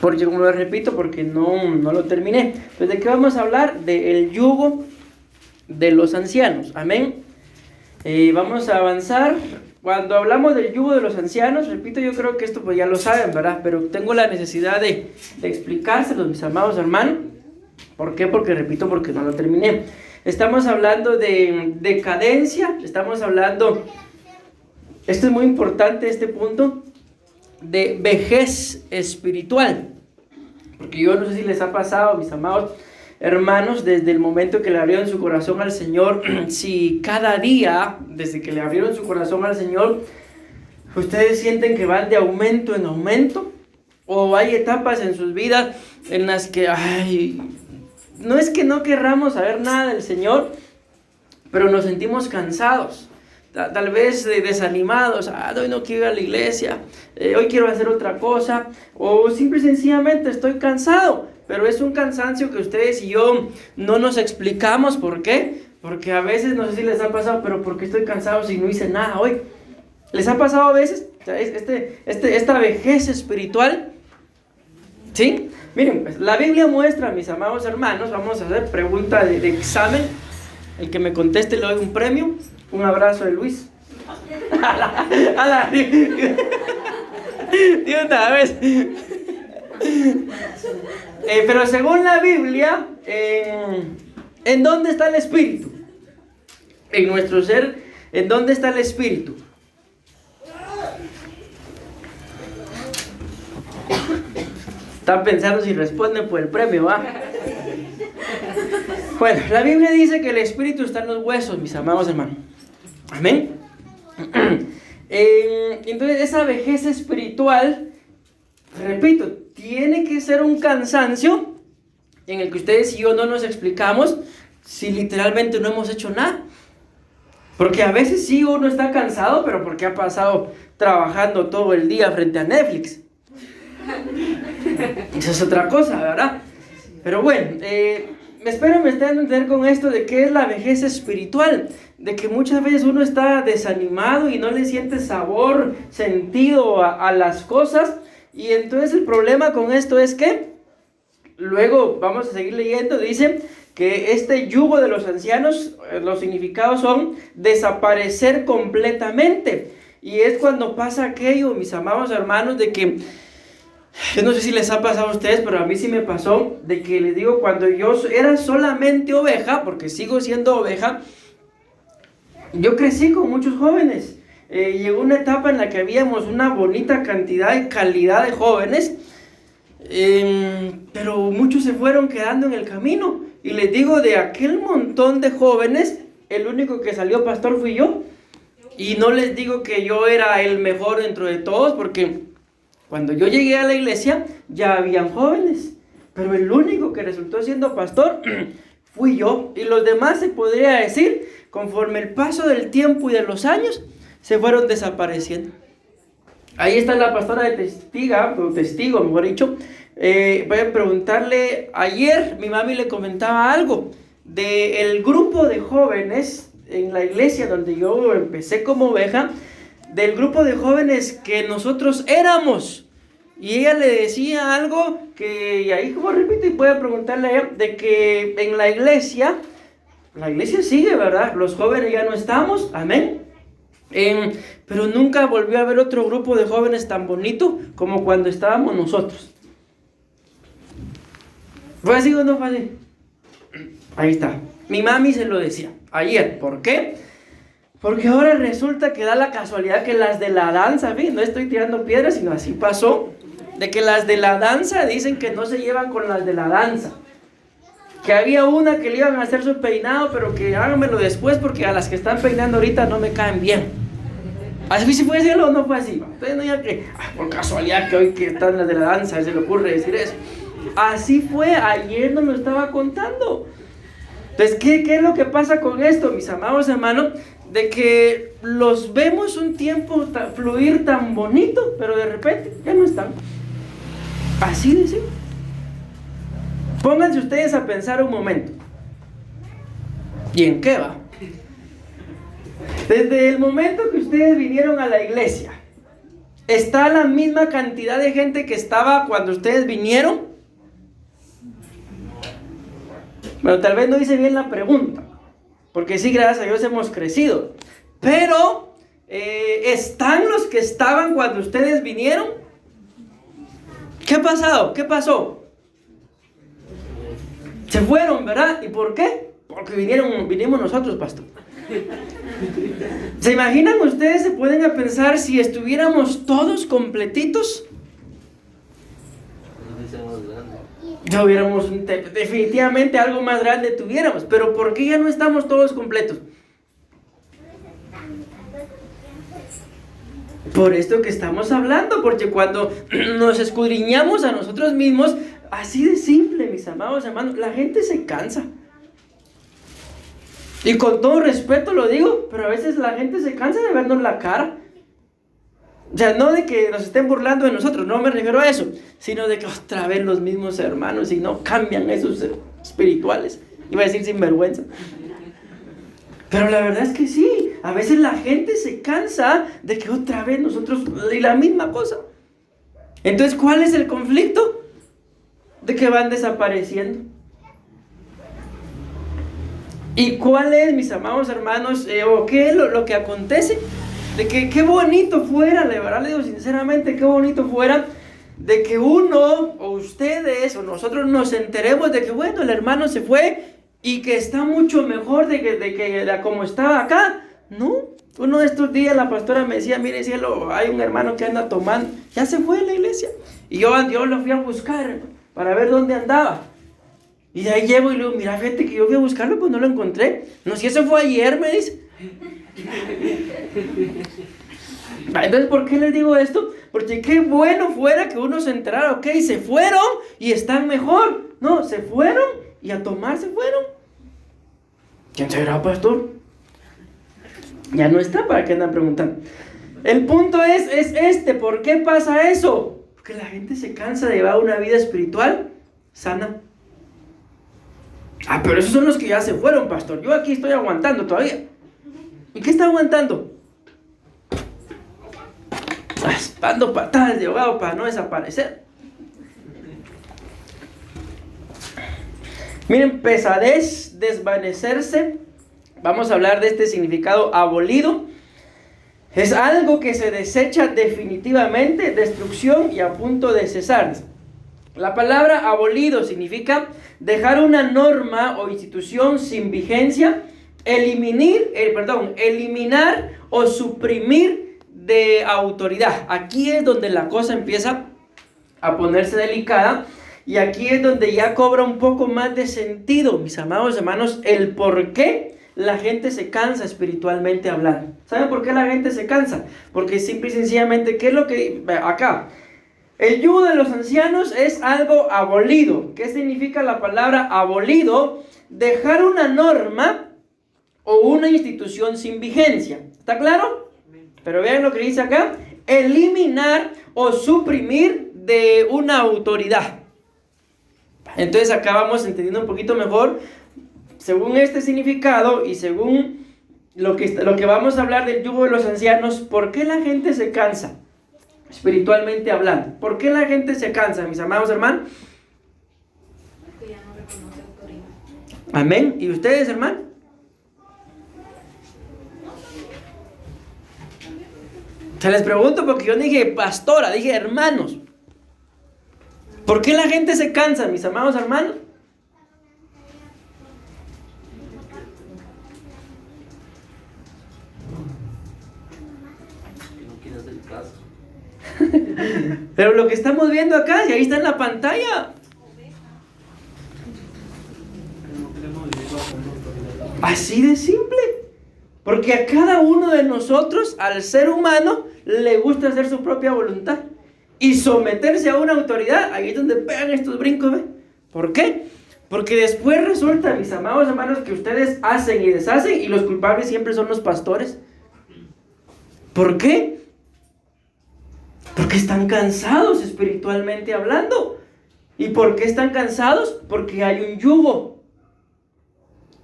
porque como lo repito, porque no lo terminé. Entonces, ¿de qué vamos a hablar? Del yugo de los ancianos. Amén. Vamos a avanzar. Cuando hablamos del yugo de los ancianos, repito, yo creo que esto pues ya lo saben, ¿verdad? Pero tengo la necesidad de explicárselos, mis amados hermanos. ¿Por qué? Porque repito, porque no lo terminé. Estamos hablando de decadencia, estamos hablando, esto es muy importante, este punto, de vejez espiritual. Porque yo no sé si les ha pasado, mis amados hermanos, desde el momento que le abrieron su corazón al Señor, si cada día, desde que le abrieron su corazón al Señor, ustedes sienten que van de aumento en aumento, o hay etapas en sus vidas en las que, no es que no querramos saber nada del Señor, pero nos sentimos cansados, tal vez desanimados. Hoy no quiero ir a la iglesia, hoy quiero hacer otra cosa, o simple y sencillamente estoy cansado. Pero es un cansancio que ustedes y yo no nos explicamos. ¿Por qué? Porque a veces, no sé si les ha pasado, pero ¿por qué estoy cansado si no hice nada hoy? ¿Les ha pasado a veces? Esta vejez espiritual, ¿sí? Miren, pues, la Biblia muestra, mis amados hermanos, vamos a hacer pregunta de examen. El que me conteste le doy un premio. Un abrazo de Luis. De una vez. Pero según la Biblia, ¿en dónde está el Espíritu? En nuestro ser, ¿en dónde está el Espíritu? Están pensando si responden por el premio, ¿va? Bueno, la Biblia dice que el Espíritu está en los huesos, mis amados hermanos. Amén. Entonces, esa vejez espiritual, repito, tiene que ser un cansancio en el que ustedes y yo no nos explicamos si literalmente no hemos hecho nada. Porque a veces sí uno está cansado, pero porque ha pasado trabajando todo el día frente a Netflix. Eso es otra cosa, ¿verdad? Pero bueno, espero me estén a entender con esto de qué es la vejez espiritual. De que muchas veces uno está desanimado y no le siente sabor, sentido a las cosas. Y entonces el problema con esto es que, luego vamos a seguir leyendo, dice que este yugo de los ancianos, los significados son desaparecer completamente. Y es cuando pasa aquello, mis amados hermanos, de que, yo no sé si les ha pasado a ustedes, pero a mí sí me pasó, de que les digo, cuando yo era solamente oveja, porque sigo siendo oveja, yo crecí con muchos jóvenes. Llegó una etapa en la que habíamos una bonita cantidad y calidad de jóvenes, pero muchos se fueron quedando en el camino. Y les digo, de aquel montón de jóvenes, el único que salió pastor fui yo. Y no les digo que yo era el mejor dentro de todos, porque cuando yo llegué a la iglesia ya habían jóvenes, pero el único que resultó siendo pastor fui yo. Y los demás, se podría decir, conforme el paso del tiempo y de los años, se fueron desapareciendo. Ahí está la pastora de testigo, mejor dicho. Voy a preguntarle, ayer mi mami le comentaba algo del grupo de jóvenes en la iglesia donde yo empecé como oveja, del grupo de jóvenes que nosotros éramos. Y ella le decía algo que, y ahí como repito, y voy a preguntarle a ella, de que en la iglesia sigue, ¿verdad? Los jóvenes ya no estamos, amén. Pero nunca volvió a haber otro grupo de jóvenes tan bonito como cuando estábamos nosotros. ¿Fue así o no fue así? Ahí está. Mi mami se lo decía ayer. ¿Por qué? Porque ahora resulta que da la casualidad que las de la danza, no estoy tirando piedras, sino así pasó, de que las de la danza dicen que no se llevan con las de la danza. Que había una que le iban a hacer su peinado, pero que háganmelo después porque a las que están peinando ahorita no me caen bien. ¿Así fue así o no fue así? Entonces no digan que, por casualidad que hoy que están las de la danza, se le ocurre decir eso. Así fue, ayer nos lo estaba contando. Entonces, ¿qué es lo que pasa con esto, mis amados hermanos? De que los vemos un tiempo fluir tan bonito, pero de repente ya no están. Así de simple. Pónganse ustedes a pensar un momento. ¿Y en qué va? Desde el momento que ustedes vinieron a la iglesia, ¿Está la misma cantidad de gente que estaba cuando ustedes vinieron? Bueno, tal vez no hice bien la pregunta, porque sí, gracias a Dios hemos crecido. Pero, ¿están los que estaban cuando ustedes vinieron? ¿Qué ha pasado? ¿Qué pasó? Se fueron, ¿verdad? ¿Y por qué? Porque vinimos nosotros, pastor. ¿Se imaginan ustedes, se pueden a pensar si estuviéramos todos completitos? Ya hubiéramos definitivamente algo más grande tuviéramos, pero ¿por qué ya no estamos todos completos? Por esto que estamos hablando, porque cuando nos escudriñamos a nosotros mismos, así de simple, mis amados hermanos, la gente se cansa. Y con todo respeto lo digo, pero a veces la gente se cansa de vernos la cara. O sea, no de que nos estén burlando de nosotros, no me refiero a eso, sino de que otra vez los mismos hermanos y no cambian esos espirituales. Iba a decir sinvergüenza. Pero la verdad es que sí, a veces la gente se cansa de que otra vez nosotros, y la misma cosa. Entonces, ¿cuál es el conflicto? De que van desapareciendo. ¿Y cuál es, mis amados hermanos, o qué es lo que acontece? De que qué bonito fuera, de verdad le digo sinceramente, qué bonito fuera de que uno, o ustedes, o nosotros nos enteremos de que, bueno, el hermano se fue y que está mucho mejor de como estaba acá. No, uno de estos días la pastora me decía, mire cielo, hay un hermano que anda tomando, ya se fue de la iglesia. Y yo lo fui a buscar para ver dónde andaba. Y de ahí llego y le digo, mira, gente, que yo fui a buscarlo, pues no lo encontré. No, si eso fue ayer, me dice. Entonces, ¿por qué les digo esto? Porque qué bueno fuera que uno se enterara, ok, se fueron y están mejor. No, se fueron y a tomar se fueron. ¿Quién será, pastor? Ya no está, ¿para qué andan preguntando? El punto es este, ¿por qué pasa eso? Porque la gente se cansa de llevar una vida espiritual sana. Ah, pero esos son los que ya se fueron, pastor. Yo aquí estoy aguantando todavía. ¿Y qué está aguantando? Dando patadas de ahogado para no desaparecer. Miren, pesadez, desvanecerse. Vamos a hablar de este significado abolido. Es algo que se desecha definitivamente, destrucción y a punto de cesar. La palabra abolido significa dejar una norma o institución sin vigencia, eliminar o suprimir de autoridad. Aquí es donde la cosa empieza a ponerse delicada y aquí es donde ya cobra un poco más de sentido, mis amados hermanos, el por qué la gente se cansa espiritualmente hablando. ¿Saben por qué la gente se cansa? Porque simple y sencillamente, ¿qué es lo que acá? El yugo de los ancianos es algo abolido. ¿Qué significa la palabra abolido? Dejar una norma o una institución sin vigencia. ¿Está claro? Pero vean lo que dice acá. Eliminar o suprimir de una autoridad. Entonces acá vamos entendiendo un poquito mejor, según este significado y según lo que vamos a hablar del yugo de los ancianos, ¿por qué la gente se cansa? Espiritualmente hablando. ¿Por qué la gente se cansa, mis amados hermanos? Porque ya no reconoce autoridad. Amén. ¿Y ustedes, hermano? Se les pregunto porque yo dije pastora, dije hermanos. ¿Por qué la gente se cansa, mis amados hermanos? Pero lo que estamos viendo acá, y ahí está en la pantalla. Así de simple. Porque a cada uno de nosotros, al ser humano, le gusta hacer su propia voluntad. Y someterse a una autoridad, ahí es donde pegan estos brincos, ¿ve? ¿Por qué? Porque después resulta, mis amados hermanos, que ustedes hacen y deshacen y los culpables siempre son los pastores. ¿Por qué? Porque están cansados espiritualmente hablando. ¿Y por qué están cansados? Porque hay un yugo.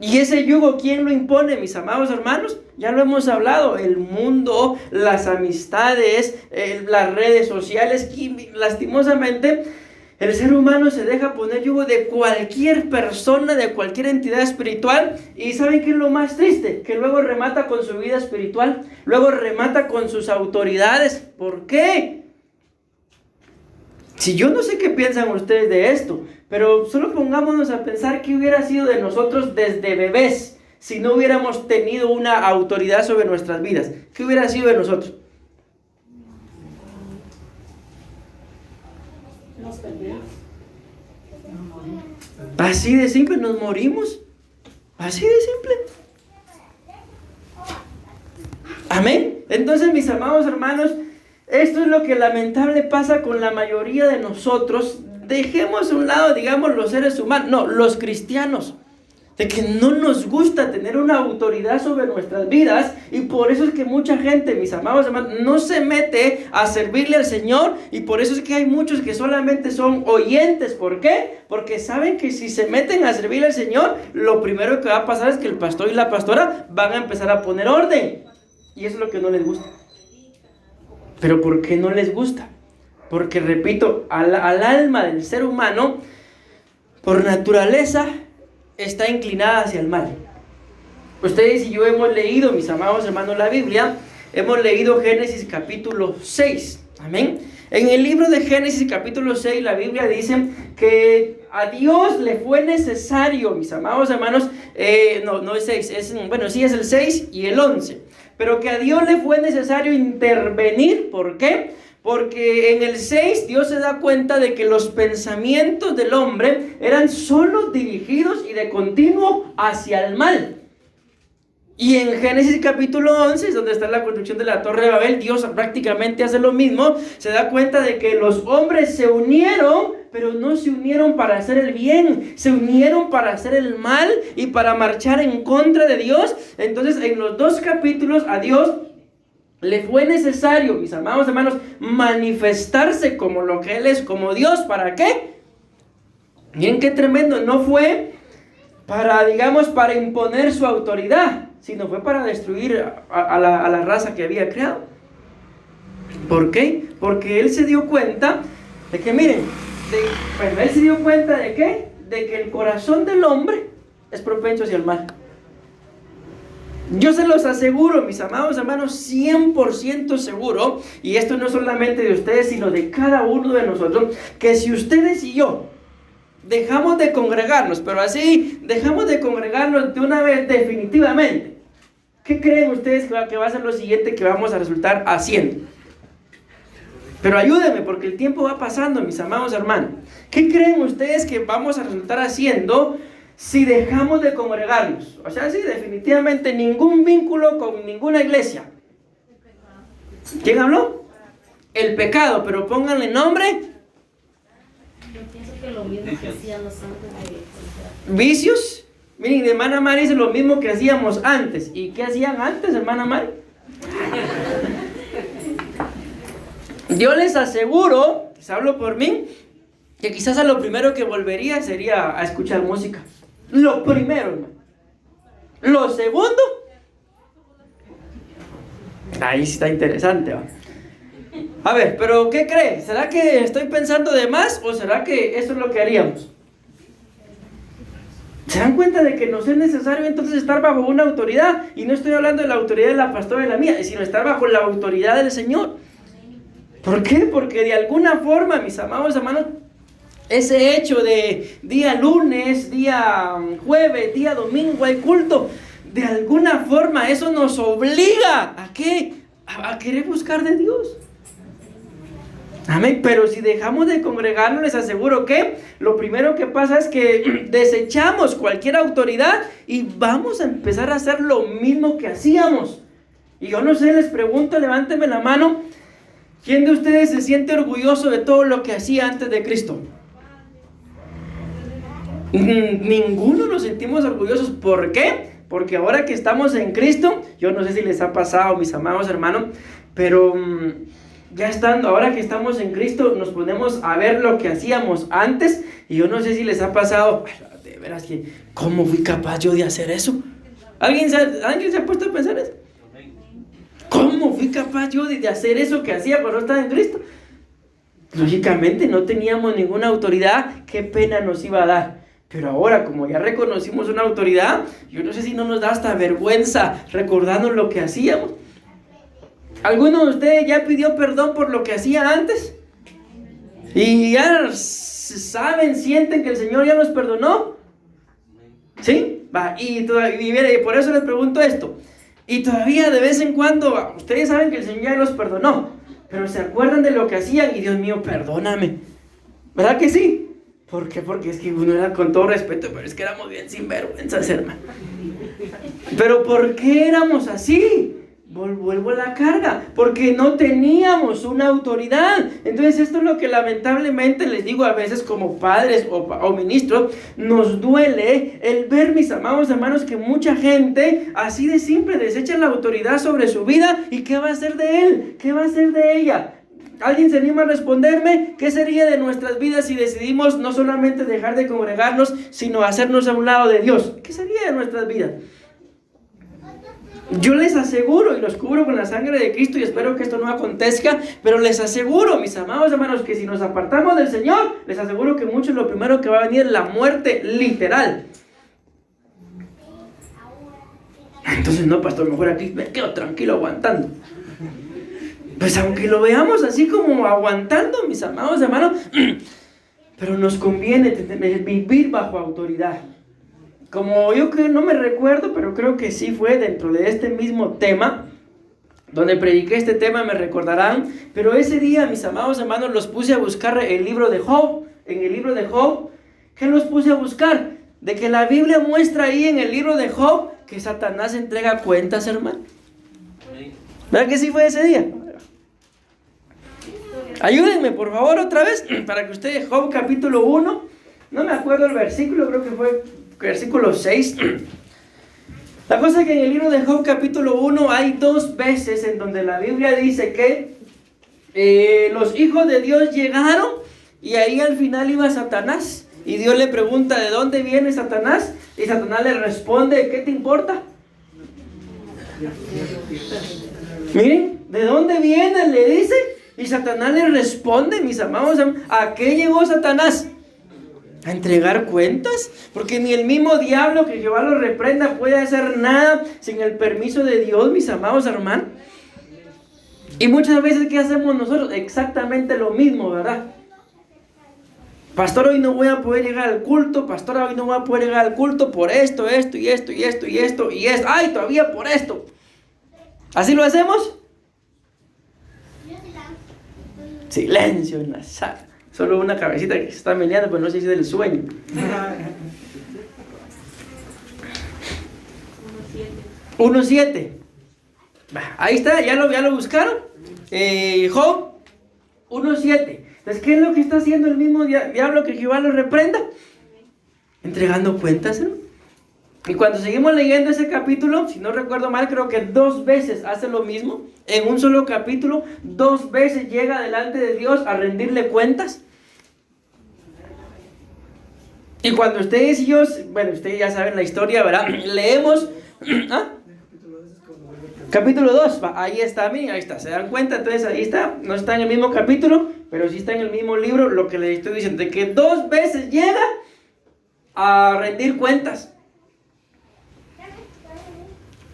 ¿Y ese yugo quién lo impone, mis amados hermanos? Ya lo hemos hablado, el mundo, las amistades, las redes sociales. Y lastimosamente, el ser humano se deja poner yugo de cualquier persona, de cualquier entidad espiritual. ¿Y saben qué es lo más triste? Que luego remata con su vida espiritual, luego remata con sus autoridades. ¿Por qué? Si yo no sé qué piensan ustedes de esto, pero solo pongámonos a pensar qué hubiera sido de nosotros desde bebés si no hubiéramos tenido una autoridad sobre nuestras vidas. ¿Qué hubiera sido de nosotros? Nos perdemos. Así de simple, nos morimos. Así de simple. Amén. Entonces, mis amados hermanos, esto es lo que lamentable pasa con la mayoría de nosotros. Dejemos a un lado, digamos, los seres humanos, no, los cristianos, de que no nos gusta tener una autoridad sobre nuestras vidas, y por eso es que mucha gente, mis amados hermanos, no se mete a servirle al Señor, y por eso es que hay muchos que solamente son oyentes. ¿Por qué? Porque saben que si se meten a servirle al Señor, lo primero que va a pasar es que el pastor y la pastora van a empezar a poner orden, y eso es lo que no les gusta. ¿Pero por qué no les gusta? Porque, repito, al alma del ser humano, por naturaleza, está inclinada hacia el mal. Ustedes y yo hemos leído, mis amados hermanos, la Biblia. Hemos leído Génesis capítulo 6. Amén. En el libro de Génesis capítulo 6, la Biblia dice que a Dios le fue necesario, mis amados hermanos, no es 6, sí es el 6 y el 11. Pero que a Dios le fue necesario intervenir. ¿Por qué? Porque en el 6 Dios se da cuenta de que los pensamientos del hombre eran solo dirigidos y de continuo hacia el mal. Y en Génesis capítulo 11, es donde está la construcción de la Torre de Babel, Dios prácticamente hace lo mismo. Se da cuenta de que los hombres se unieron, pero no se unieron para hacer el bien, se unieron para hacer el mal y para marchar en contra de Dios. Entonces, en los dos capítulos a Dios le fue necesario, mis amados hermanos, manifestarse como lo que Él es, como Dios. ¿Para qué? Bien, qué tremendo. No fue para, digamos, para imponer su autoridad, sino fue para destruir a la raza que había creado. ¿Por qué? Porque Él se dio cuenta de que, miren, Él se dio cuenta de ¿qué? De que el corazón del hombre es propenso hacia el mal. Yo se los aseguro, mis amados hermanos, 100% seguro, y esto no solamente de ustedes, sino de cada uno de nosotros, que si ustedes y yo dejamos de congregarnos, pero así dejamos de congregarnos de una vez definitivamente, ¿qué creen ustedes que va a ser lo siguiente que vamos a resultar haciendo? Pero ayúdenme, porque el tiempo va pasando, mis amados hermanos. ¿Qué creen ustedes que vamos a resultar haciendo si dejamos de congregarnos? O sea, sí, definitivamente ningún vínculo con ninguna iglesia. ¿Quién habló? El pecado, pero pónganle nombre. Yo pienso que lo mismo que hacíamos antes de... ¿Vicios? Miren, hermana Mari dice lo mismo que hacíamos antes. ¿Y qué hacían antes, hermana Mari? Yo les aseguro, les hablo por mí, que quizás a lo primero que volvería sería a escuchar música. Lo primero, hermano. Lo segundo, ahí sí está interesante, ¿va? A ver, pero ¿qué cree? ¿Será que estoy pensando de más o será que eso es lo que haríamos? ¿Se dan cuenta de que nos es necesario entonces estar bajo una autoridad? Y no estoy hablando de la autoridad de la pastora y la mía, sino estar bajo la autoridad del Señor. ¿Por qué? Porque de alguna forma, mis amados hermanos, ese hecho de día lunes, día jueves, día domingo hay culto, de alguna forma eso nos obliga ¿a qué? A querer buscar de Dios. Amén. Pero si dejamos de congregarnos, les aseguro que lo primero que pasa es que desechamos cualquier autoridad y vamos a empezar a hacer lo mismo que hacíamos. Y yo no sé, les pregunto, levánteme la mano, ¿quién de ustedes se siente orgulloso de todo lo que hacía antes de Cristo? Ninguno nos sentimos orgullosos. ¿Por qué? Porque ahora que estamos en Cristo, yo no sé si les ha pasado, mis amados hermanos, pero ya estando, ahora que estamos en Cristo, nos ponemos a ver lo que hacíamos antes, y yo no sé si les ha pasado, verás que, ¿cómo fui capaz yo de hacer eso? ¿Alguien se ha puesto a pensar eso? ¿Cómo fui capaz yo de hacer eso que hacía cuando estaba en Cristo? Lógicamente no teníamos ninguna autoridad, qué pena nos iba a dar. Pero ahora, como ya reconocimos una autoridad, yo no sé si no nos da hasta vergüenza recordarnos lo que hacíamos. ¿Alguno de ustedes ya pidió perdón por lo que hacía antes? Y ya saben, sienten que el Señor ya los perdonó. ¿Sí? Y por eso les pregunto esto. Y todavía de vez en cuando, ustedes saben que el Señor ya los perdonó, pero se acuerdan de lo que hacían y Dios mío, perdóname. ¿Verdad que sí? ¿Por qué? Porque es que uno era con todo respeto, pero es que éramos bien sinvergüenzas, hermano. ¿Pero por qué éramos así? Vuelvo a la carga, porque no teníamos una autoridad. Entonces esto es lo que lamentablemente les digo a veces como padres o ministros, nos duele el ver, mis amados hermanos, que mucha gente así de simple desecha la autoridad sobre su vida. ¿Y qué va a hacer de él? ¿Qué va a hacer de ella? ¿Alguien se anima a responderme? ¿Qué sería de nuestras vidas si decidimos no solamente dejar de congregarnos, sino hacernos a un lado de Dios? ¿Qué sería de nuestras vidas? Yo les aseguro, y los cubro con la sangre de Cristo, y espero que esto no acontezca, pero les aseguro, mis amados hermanos, que si nos apartamos del Señor, les aseguro que mucho lo primero que va a venir es la muerte literal. Entonces, no, pastor, mejor aquí me quedo tranquilo aguantando. Pues aunque lo veamos así como aguantando, mis amados hermanos, pero nos conviene vivir bajo autoridad. Como yo que no me recuerdo, pero creo que sí fue dentro de este mismo tema, donde prediqué este tema, me recordarán. Pero ese día, mis amados hermanos, los puse a buscar el libro de Job. En el libro de Job, ¿qué los puse a buscar? De que la Biblia muestra ahí en el libro de Job que Satanás entrega cuentas, hermano. ¿Verdad que sí fue ese día? Ayúdenme, por favor, otra vez, para que ustedes, Job capítulo 1, no me acuerdo el versículo, creo que fue versículo 6. La cosa es que en el libro de Job capítulo 1 hay 2 veces en donde la Biblia dice que los hijos de Dios llegaron y ahí al final iba Satanás y Dios le pregunta, ¿de dónde viene Satanás? Y Satanás le responde, ¿qué te importa? Miren, ¿de dónde viene? Le dice. Y Satanás le responde, mis amados, ¿a qué llegó Satanás? ¿A entregar cuentas? Porque ni el mismo diablo, que Jehová lo reprenda, puede hacer nada sin el permiso de Dios, mis amados hermanos. Y muchas veces, ¿qué hacemos nosotros? Exactamente lo mismo, ¿verdad? Pastor, hoy no voy a poder llegar al culto. Pastor, hoy no voy a poder llegar al culto por esto. ¡Ay, todavía por esto! ¿Así lo hacemos? Silencio en la sala. Solo una cabecita que se está meneando, pero no sé si es del sueño. 1:7. Ahí está, ya lo buscaron. Job 1:7. Entonces, ¿qué es lo que está haciendo el mismo diablo que Jehová lo reprenda? Entregando cuentas, ¿no? Y cuando seguimos leyendo ese capítulo, si no recuerdo mal, creo que 2 veces hace lo mismo. En un solo capítulo, 2 veces llega delante de Dios a rendirle cuentas. Y cuando ustedes y yo, bueno, ustedes ya saben la historia, ¿verdad? Leemos, capítulo 2, ahí está, ahí está, se dan cuenta, entonces ahí está, no está en el mismo capítulo, pero sí está en el mismo libro, lo que les estoy diciendo, de que 2 veces llega a rendir cuentas.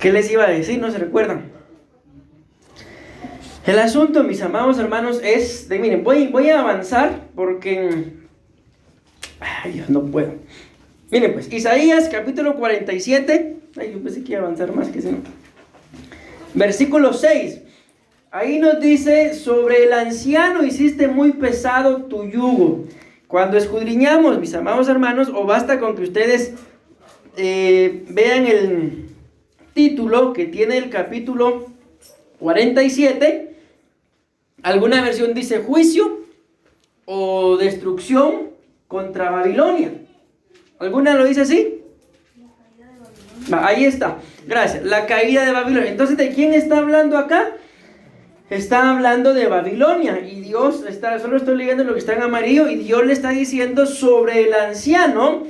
¿Qué les iba a decir? ¿No se recuerdan? El asunto, mis amados hermanos, es de, miren, voy a avanzar porque... Ay, Dios, no puedo. Miren pues, Isaías capítulo 47. Ay, yo pensé que iba a avanzar más que si no. Versículo 6. Ahí nos dice, sobre el anciano hiciste muy pesado tu yugo. Cuando escudriñamos, mis amados hermanos, o basta con que ustedes vean el título que tiene el capítulo 47. Alguna versión dice juicio o destrucción contra Babilonia. ¿Alguna lo dice así? Ahí está, gracias, la caída de Babilonia. Entonces, ¿de quién está hablando acá? Está hablando de Babilonia. Y Dios solo estoy leyendo lo que está en amarillo, y Dios le está diciendo sobre el anciano.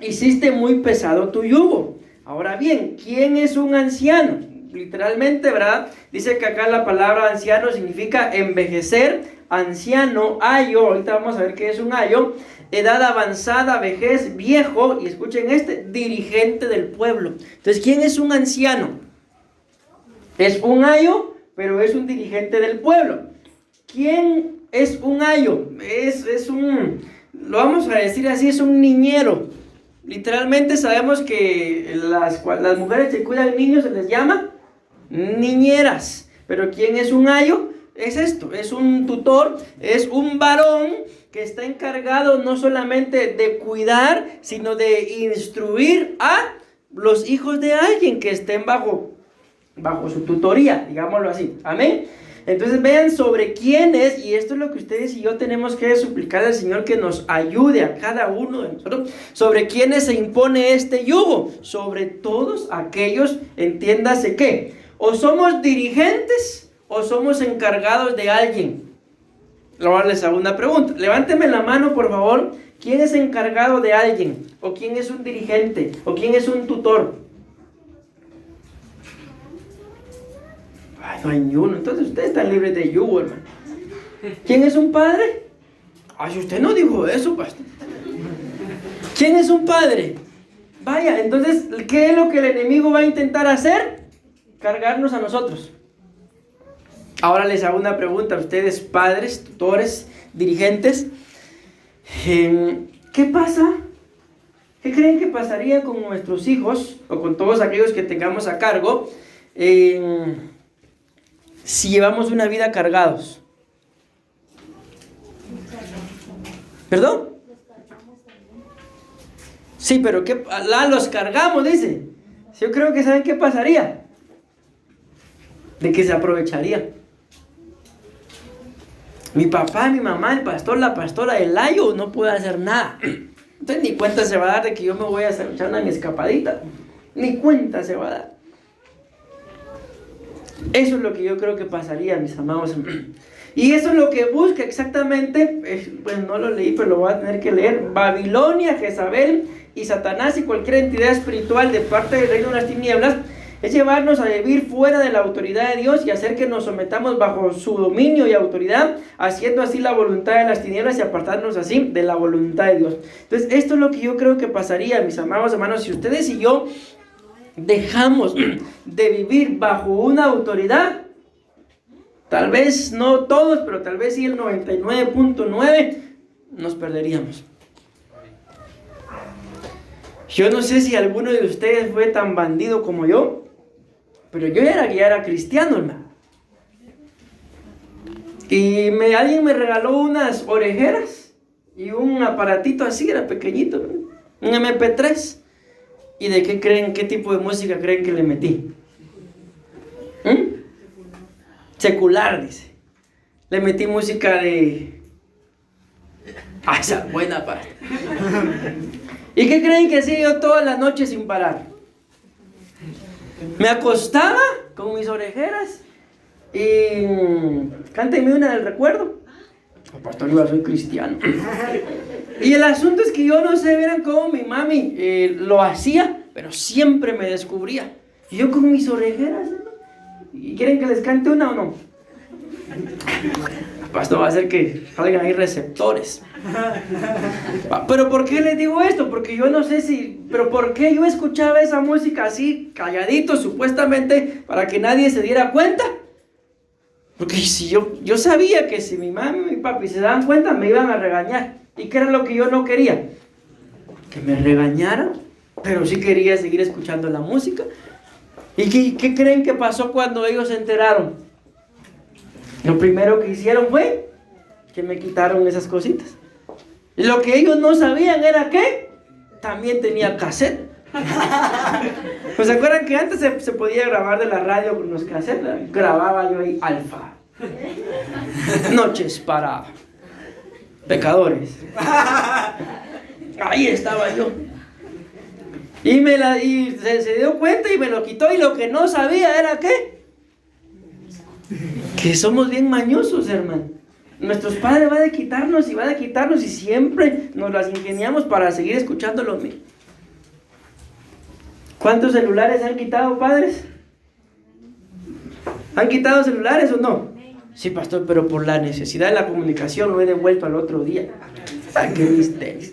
hiciste muy pesado tu yugo. Ahora bien, ¿quién es un anciano? Literalmente, ¿verdad? Dice que acá la palabra anciano significa envejecer, anciano, ayo. Ahorita vamos a ver qué es un ayo. Edad avanzada, vejez, viejo. Y escuchen dirigente del pueblo. Entonces, ¿quién es un anciano? Es un ayo, pero es un dirigente del pueblo. ¿Quién es un ayo? Es un, lo vamos a decir así, es un niñero. Literalmente sabemos que las mujeres que cuidan niños se les llama niñeras. Pero ¿quién es un ayo? Es esto, es un tutor, es un varón que está encargado no solamente de cuidar, sino de instruir a los hijos de alguien que estén bajo su tutoría, digámoslo así. Amén. Entonces vean sobre quién es, y esto es lo que ustedes y yo tenemos que suplicar al Señor, que nos ayude a cada uno de nosotros, sobre quiénes se impone este yugo, sobre todos aquellos, entiéndase que, o somos dirigentes, o somos encargados de alguien. Ahora les hago una pregunta, levánteme la mano por favor, ¿quién es encargado de alguien? ¿O quién es un dirigente? ¿O quién es un tutor? Ay, no hay ni uno. Entonces ustedes están libres de yugo, hermano. ¿Quién es un padre? Ay, usted no dijo eso, pastor. ¿Quién es un padre? Vaya, entonces, ¿qué es lo que el enemigo va a intentar hacer? Cargarnos a nosotros. Ahora les hago una pregunta a ustedes, padres, tutores, dirigentes. ¿Qué pasa? ¿Qué creen que pasaría con nuestros hijos o con todos aquellos que tengamos a cargo si llevamos una vida cargados? ¿Perdón? Sí, pero ¿qué? Los cargamos, dice. Yo creo que ¿saben qué pasaría? De que se aprovecharía. Mi papá, mi mamá, el pastor, la pastora, el ayo no puede hacer nada. Entonces ni cuenta se va a dar de que yo me voy a echar una escapadita. Ni cuenta se va a dar. Eso es lo que yo creo que pasaría, mis amados. Y eso es lo que busca exactamente, pues no lo leí, pero lo voy a tener que leer. Babilonia, Jezabel y Satanás y cualquier entidad espiritual de parte del reino de las tinieblas es llevarnos a vivir fuera de la autoridad de Dios y hacer que nos sometamos bajo su dominio y autoridad, haciendo así la voluntad de las tinieblas y apartarnos así de la voluntad de Dios. Entonces, esto es lo que yo creo que pasaría, mis amados hermanos, si ustedes y yo dejamos de vivir bajo una autoridad. Tal vez no todos, pero tal vez sí el 99.9 nos perderíamos. Yo no sé si alguno de ustedes fue tan bandido como yo, pero yo ya era cristiano, hermano. Y alguien me regaló unas orejeras y un aparatito así, era pequeñito, ¿no? Un MP3. ¿Y de qué creen, qué tipo de música creen que le metí? Secular, dice. Le metí música de... Ah, esa buena parte. ¿Y qué creen que hacía yo toda la noche sin parar? Me acostaba con mis orejeras y... cánteme una del recuerdo. Pastor, yo soy cristiano. Y el asunto es que yo no sé, verán cómo mi mami lo hacía, pero siempre me descubría. Y yo con mis orejeras, ¿no? ¿Y quieren que les cante una o no? Pastor, va a hacer que salgan ahí receptores. Pero ¿por qué les digo esto? Porque yo no sé si... Pero ¿por qué yo escuchaba esa música así, calladito, supuestamente, para que nadie se diera cuenta? Porque si yo sabía que si mi mamá y mi papi se daban cuenta, me iban a regañar. ¿Y qué era lo que yo no quería? Que me regañaran, pero sí quería seguir escuchando la música. ¿Y qué creen que pasó cuando ellos se enteraron? Lo primero que hicieron fue que me quitaron esas cositas. Y lo que ellos no sabían era que también tenía cassette. Pues se acuerdan que antes se podía grabar de la radio con los cassettes. Grababa yo ahí Alfa. Noches para pecadores. Ahí estaba yo. Y se dio cuenta y me lo quitó. Y lo que no sabía era que somos bien mañosos, hermano. Nuestros padres van a quitarnos y siempre nos las ingeniamos para seguir escuchando lo mismo. ¿Cuántos celulares han quitado, padres? ¿Han quitado celulares o no? Sí, pastor, pero por la necesidad de la comunicación lo he devuelto al otro día. ¡Ay, qué misterio!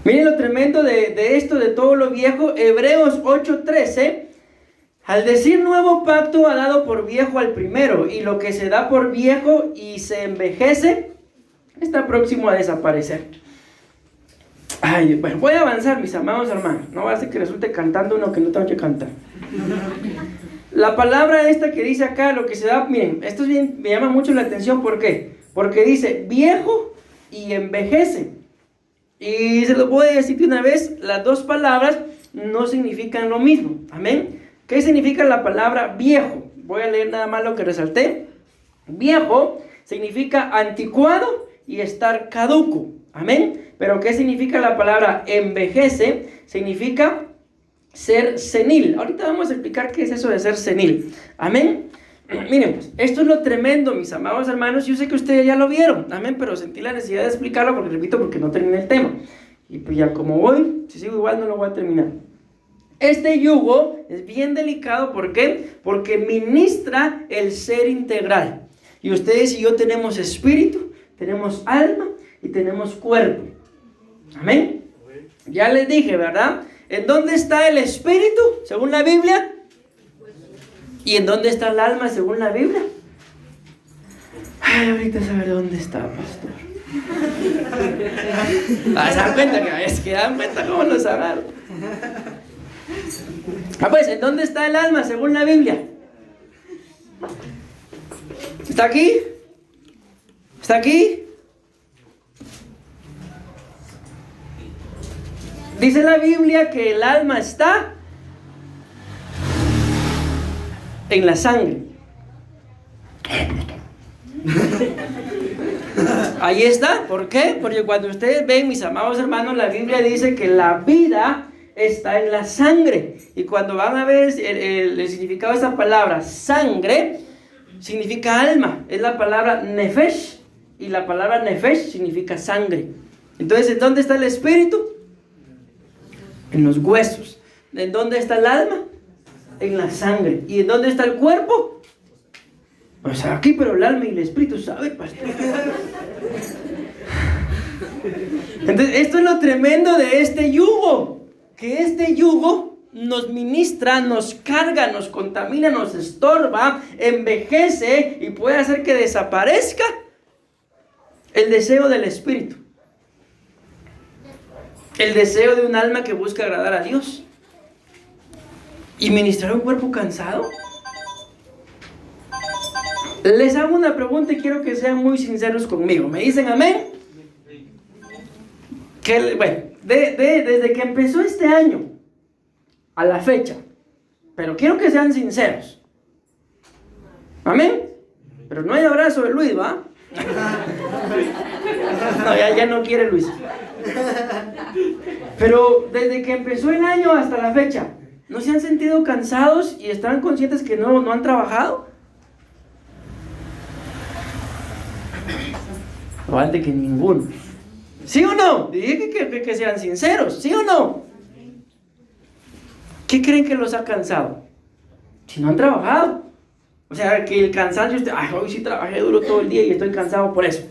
Miren lo tremendo de esto, de todo lo viejo. Hebreos 8:13. Al decir nuevo pacto ha dado por viejo al primero, y lo que se da por viejo y se envejece está próximo a desaparecer. Ay, bueno, voy a avanzar, mis amados hermanos. No va a ser que resulte cantando uno que no tengo que cantar. La palabra esta que dice acá, lo que se da, miren, esto es bien, me llama mucho la atención. ¿Por qué? Porque dice viejo y envejece. Y se lo voy a decir de una vez, las dos palabras no significan lo mismo. Amén. ¿Qué significa la palabra viejo? Voy a leer nada más lo que resalté. Viejo significa anticuado y estar caduco. Amén. Pero ¿qué significa la palabra envejece? Significa ser senil. Ahorita vamos a explicar qué es eso de ser senil. Amén. Miren, pues, esto es lo tremendo, mis amados hermanos. Yo sé que ustedes ya lo vieron. Amén. Pero sentí la necesidad de explicarlo porque, repito, porque no terminé el tema. Y pues ya como voy, si sigo igual no lo voy a terminar. Este yugo es bien delicado. ¿Por qué? Porque ministra el ser integral. Y ustedes y yo tenemos espíritu, tenemos alma y tenemos cuerpo. Amén. Ya les dije, ¿verdad? ¿En dónde está el espíritu, según la Biblia? ¿Y en dónde está el alma, según la Biblia? Ay, ahorita saber dónde está, pastor. ¿Se dan cuenta? Es que dan cuenta cómo lo sacaron. Pues, ¿en dónde está el alma, según la Biblia? ¿Está aquí? ¿Está aquí? Dice la Biblia que el alma está en la sangre. Ahí está. ¿Por qué? Porque cuando ustedes ven, mis amados hermanos, la Biblia dice que la vida está en la sangre. Y cuando van a ver el significado de esa palabra, sangre, significa alma. Es la palabra nefesh. Y la palabra nefesh significa sangre. Entonces, ¿en dónde está el espíritu? En los huesos. ¿En dónde está el alma? En la sangre. ¿Y en dónde está el cuerpo? O sea, aquí, pero el alma y el espíritu, ¿sabe, pastor? Entonces, esto es lo tremendo de este yugo. Que este yugo nos ministra, nos carga, nos contamina, nos estorba, envejece y puede hacer que desaparezca el deseo del espíritu. El deseo de un alma que busca agradar a Dios. ¿Y ministrar un cuerpo cansado? Les hago una pregunta y quiero que sean muy sinceros conmigo. ¿Me dicen amén? Bueno, desde que empezó este año a la fecha, pero quiero que sean sinceros. ¿Amén? Pero no hay abrazo de Luis, ¿va? No, ya no quiere Luis. Pero desde que empezó el año hasta la fecha, ¿no se han sentido cansados y están conscientes que no han trabajado? O antes que ninguno. ¿Sí o no? Dije que sean sinceros. ¿Sí o no? ¿Qué creen que los ha cansado? Si no han trabajado. O sea, que el cansancio, hoy sí trabajé duro todo el día y estoy cansado por eso.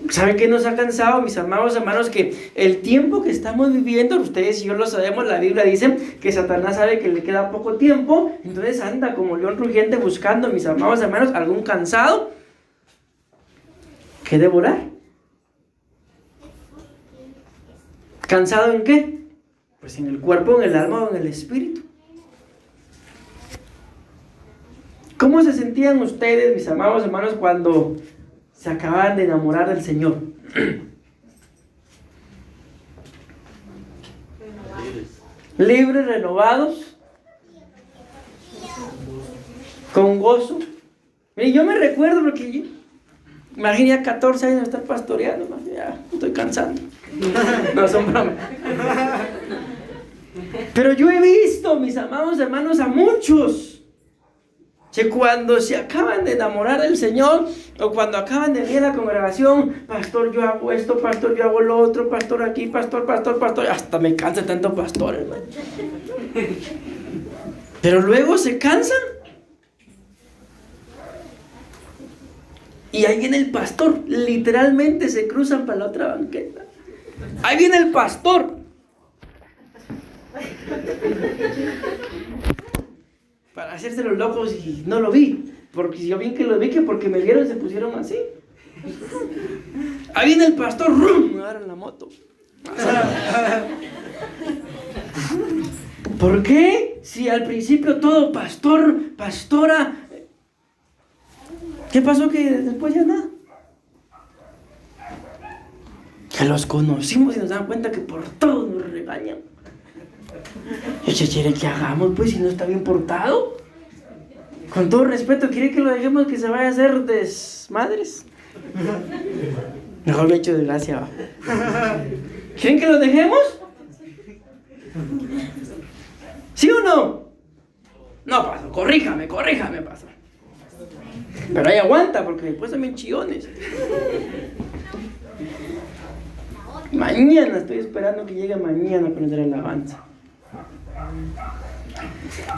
¿Saben qué nos ha cansado, mis amados hermanos? Que el tiempo que estamos viviendo, ustedes y yo lo sabemos, la Biblia dice que Satanás sabe que le queda poco tiempo, entonces anda como león rugiente buscando, mis amados hermanos, algún cansado que devorar. ¿Cansado en qué? Pues en el cuerpo, en el alma o en el espíritu. ¿Cómo se sentían ustedes, mis amados hermanos, cuando se acababan de enamorar del Señor? Libres, renovados, con gozo. Mire, yo me recuerdo porque imagínate 14 años de estar pastoreando, ya estoy cansando. No, son bromas. Pero yo he visto, mis amados hermanos, a muchos Si cuando se acaban de enamorar del Señor, o cuando acaban de venir a la congregación, pastor, yo hago esto, pastor, yo hago lo otro, pastor aquí, pastor, hasta me cansa tanto pastor, hermano. Pero luego se cansan. Y ahí viene el pastor, literalmente se cruzan para la otra banqueta. Ahí viene el pastor. Para hacerse los locos y no lo vi. Porque yo bien que lo vi, que porque me vieron se pusieron así. Ahí viene el pastor, ¡rum! Me agarran la moto. ¿Por qué? Si al principio todo pastor, pastora. ¿Qué pasó que después ya nada? Que los conocimos y nos dan cuenta que por todo nos regañan. ¿Y qué quiere que hagamos pues si no está bien portado? Con todo respeto, ¿quiere que lo dejemos que se vaya a hacer desmadres? Mejor me echo de gracia, va. ¿Quieren que lo dejemos? ¿Sí o no? No, pastor, corríjame, pastor. Pero ahí aguanta, porque después también chillones. Mañana, estoy esperando que llegue mañana para hacer la alabanza.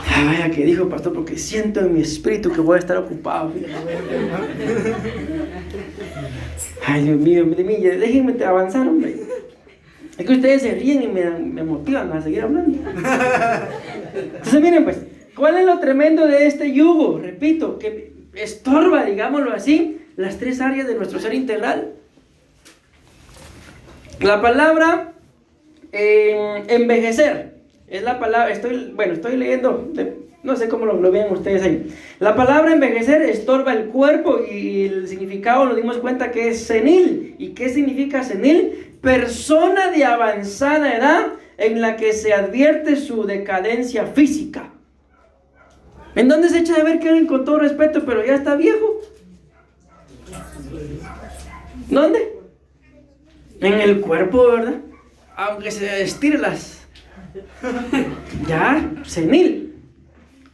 Ay, vaya que dijo pastor, porque siento en mi espíritu que voy a estar ocupado. Ay, Dios mío, déjenme avanzar, hombre. Es que ustedes se ríen y me motivan a seguir hablando. Entonces miren pues, ¿cuál es lo tremendo de este yugo? Repito, que estorba, digámoslo así, las tres áreas de nuestro ser integral. La palabra envejecer es la palabra, estoy leyendo, no sé cómo lo vean ustedes ahí. La palabra envejecer estorba el cuerpo y el significado nos dimos cuenta que es senil. ¿Y qué significa senil? Persona de avanzada edad en la que se advierte su decadencia física. ¿En dónde se echa de ver que alguien con todo respeto pero ya está viejo? ¿Dónde? En el cuerpo, ¿verdad? Aunque se estire ya, senil.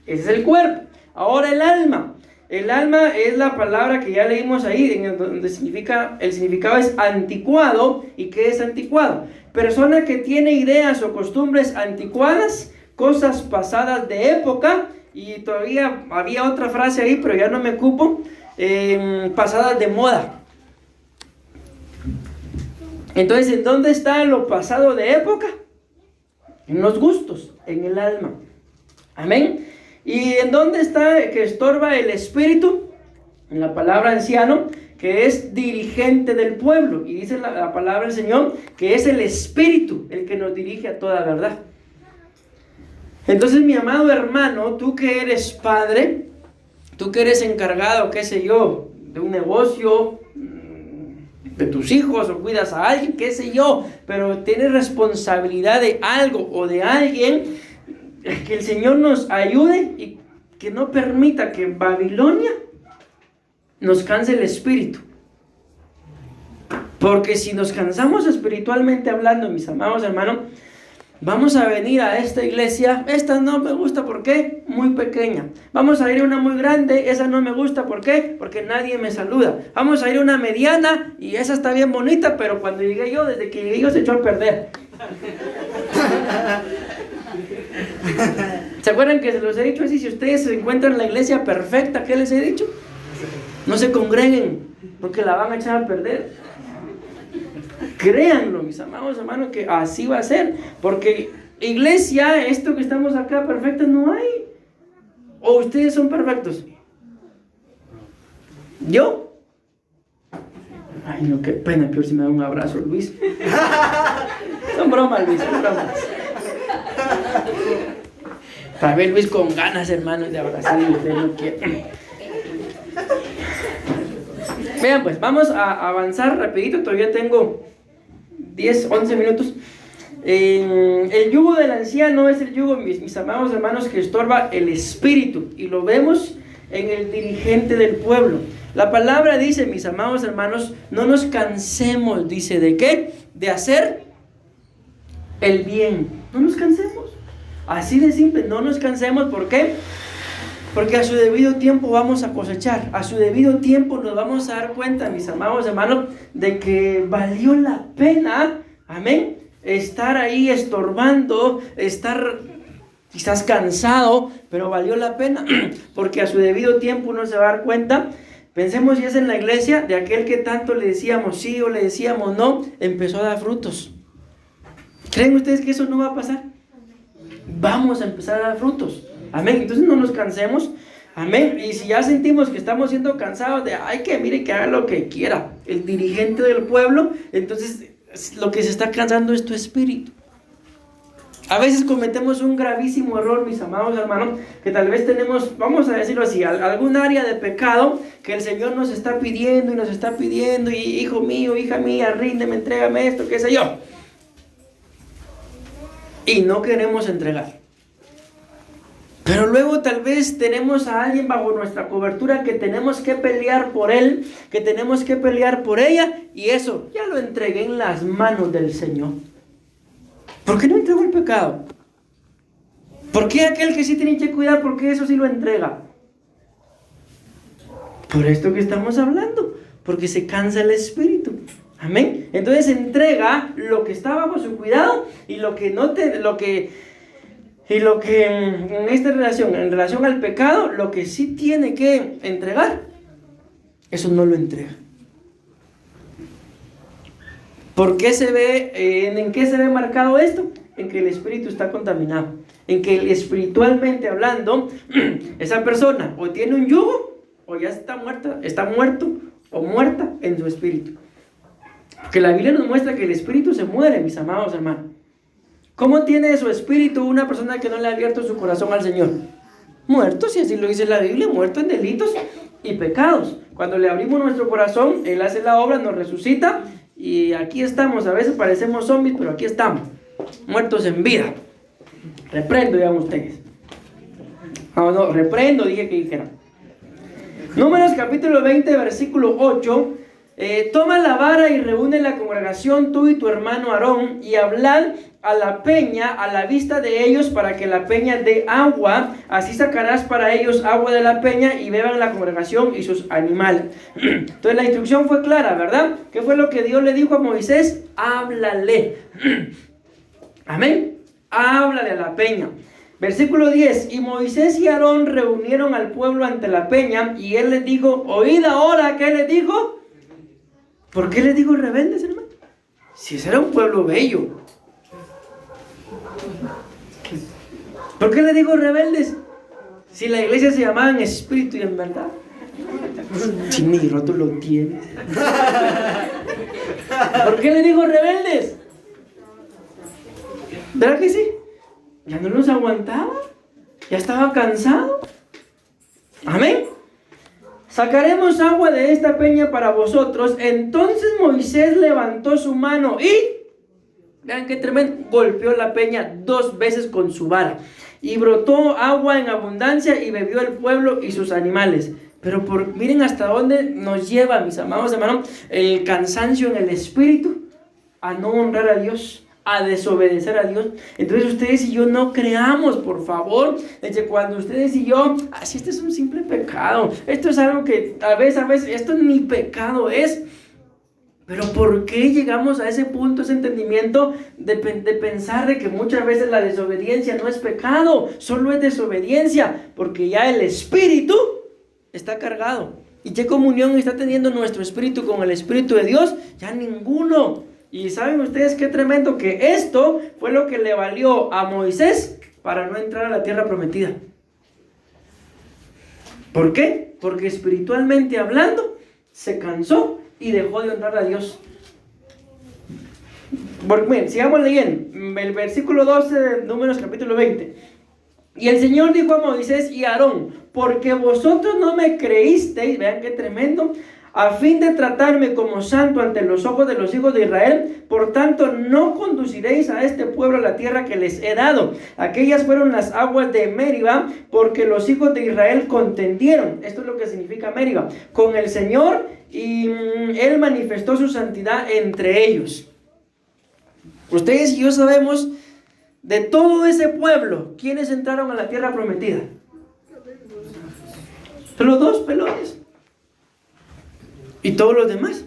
Ese es el cuerpo. Ahora el alma. El alma es la palabra que ya leímos ahí, donde significa, el significado es anticuado. ¿Y qué es anticuado? Persona que tiene ideas o costumbres anticuadas, cosas pasadas de época, y todavía había otra frase ahí, pero ya no me ocupo, pasadas de moda. Entonces, ¿en dónde está lo pasado de época? En los gustos, en el alma. Amén. ¿Y en dónde está que estorba el espíritu? En la palabra anciano, que es dirigente del pueblo. Y dice la palabra del Señor que es el espíritu el que nos dirige a toda verdad. Entonces, mi amado hermano, tú que eres padre, tú que eres encargado, qué sé yo, de un negocio, de tus hijos, o cuidas a alguien, qué sé yo, pero tienes responsabilidad de algo o de alguien, que el Señor nos ayude y que no permita que Babilonia nos canse el espíritu. Porque si nos cansamos espiritualmente hablando, mis amados hermanos, vamos a venir a esta iglesia, esta no me gusta, ¿por qué? Muy pequeña. Vamos a ir a una muy grande, esa no me gusta, ¿por qué? Porque nadie me saluda. Vamos a ir a una mediana, y esa está bien bonita, pero cuando llegué yo, desde que llegué yo se echó a perder. ¿Se acuerdan que se los he dicho así? Si ustedes se encuentran en la iglesia perfecta, ¿qué les he dicho? No se congreguen, porque la van a echar a perder. Créanlo, mis amados hermanos, que así va a ser. Porque iglesia, esto que estamos acá, perfecta no hay. ¿O ustedes son perfectos? ¿Yo? Ay, no, qué pena, peor si me da un abrazo, Luis. Son bromas, Luis, son bromas. Para ver Luis con ganas, hermanos, de abrazar y usted no quiere. Vean, pues, vamos a avanzar rapidito. Todavía tengo 10, 11 minutos. El yugo del anciano es el yugo, mis amados hermanos, que estorba el espíritu. Y lo vemos en el dirigente del pueblo. La palabra dice, mis amados hermanos, no nos cansemos, dice, ¿de qué? De hacer el bien. No nos cansemos. Así de simple, no nos cansemos. ¿Por qué? Porque a su debido tiempo vamos a cosechar. A su debido tiempo nos vamos a dar cuenta, mis amados hermanos, de que valió la pena, amén, estar ahí estorbando, estar quizás cansado, pero valió la pena. Porque a su debido tiempo uno se va a dar cuenta. Pensemos si es en la iglesia, de aquel que tanto le decíamos sí o le decíamos no, empezó a dar frutos. ¿Creen ustedes que eso no va a pasar? Vamos a empezar a dar frutos. Amén. Entonces no nos cansemos. Amén. Y si ya sentimos que estamos siendo cansados de, ay, que mire, que haga lo que quiera el dirigente del pueblo, entonces lo que se está cansando es tu espíritu. A veces cometemos un gravísimo error, mis amados hermanos, que tal vez tenemos, vamos a decirlo así, algún área de pecado que el Señor nos está pidiendo y hijo mío, hija mía, ríndeme, entrégame esto, qué sé yo. Y no queremos entregar. Pero luego tal vez tenemos a alguien bajo nuestra cobertura que tenemos que pelear por él, que tenemos que pelear por ella, y eso ya lo entregué en las manos del Señor. ¿Por qué no entregó el pecado? ¿Por qué aquel que sí tiene que cuidar, por qué eso sí lo entrega? Por esto que estamos hablando, porque se cansa el espíritu. Amén. Entonces entrega lo que está bajo su cuidado y lo que no te, en esta relación, en relación al pecado, lo que sí tiene que entregar, eso no lo entrega. ¿Por qué se ve, en qué se ve marcado esto? En que el espíritu está contaminado, en que espiritualmente hablando, esa persona o tiene un yugo o ya está muerto o muerta en su espíritu. Porque la Biblia nos muestra que el espíritu se muere, mis amados hermanos. ¿Cómo tiene su espíritu una persona que no le ha abierto su corazón al Señor? Muerto, si así lo dice la Biblia, muerto en delitos y pecados. Cuando le abrimos nuestro corazón, Él hace la obra, nos resucita y aquí estamos. A veces parecemos zombies, pero aquí estamos, muertos en vida. Reprendo, digan ustedes. No, reprendo, dije que dijera. Números capítulo 20, versículo 8. Toma la vara y reúne la congregación, tú y tu hermano Aarón, y hablad a la peña a la vista de ellos para que la peña dé agua. Así sacarás para ellos agua de la peña y beban la congregación y sus animales. Entonces la instrucción fue clara, ¿verdad? ¿Qué fue lo que Dios le dijo a Moisés? Háblale. Amén. Háblale a la peña. Versículo 10. Y Moisés y Aarón reunieron al pueblo ante la peña y él les dijo, oíd ahora. ¿Qué les dijo? ¿Por qué les digo rebeldes, hermano? Si ese era un pueblo bello. ¿Por qué les digo rebeldes? Si la iglesia se llamaba en espíritu y en verdad. Si ni roto lo tienes. ¿Por qué les digo rebeldes? ¿Verdad que sí? Ya no los aguantaba. Ya estaba cansado. Amén. Sacaremos agua de esta peña para vosotros. Entonces Moisés levantó su mano y, vean qué tremendo, golpeó la peña 2 veces con su vara. Y brotó agua en abundancia y bebió el pueblo y sus animales. Pero miren hasta dónde nos lleva, mis amados hermanos, el cansancio en el espíritu a no honrar a Dios, a desobedecer a Dios. Entonces ustedes y yo no creamos, por favor, desde cuando ustedes y yo, así este es un simple pecado, esto es algo que a veces, esto ni pecado es. Pero ¿por qué llegamos a ese punto, ese entendimiento de pensar de que muchas veces la desobediencia no es pecado, solo es desobediencia? Porque ya el espíritu está cargado. ¿Y qué comunión está teniendo nuestro espíritu con el espíritu de Dios? Ya ninguno. Y saben ustedes qué tremendo, que esto fue lo que le valió a Moisés para no entrar a la tierra prometida. ¿Por qué? Porque espiritualmente hablando se cansó y dejó de honrar a Dios. Bien, sigamos leyendo el versículo 12 de Números capítulo 20. Y el Señor dijo a Moisés y a Aarón, porque vosotros no me creísteis, vean qué tremendo, a fin de tratarme como santo ante los ojos de los hijos de Israel, por tanto no conduciréis a este pueblo a la tierra que les he dado. Aquellas fueron las aguas de Meriba, porque los hijos de Israel contendieron, esto es lo que significa Meriba, con el Señor, y Él manifestó su santidad entre ellos. Ustedes y yo sabemos de todo ese pueblo, ¿quiénes entraron a la tierra prometida? Solo 2 pelones. Y todos los demás.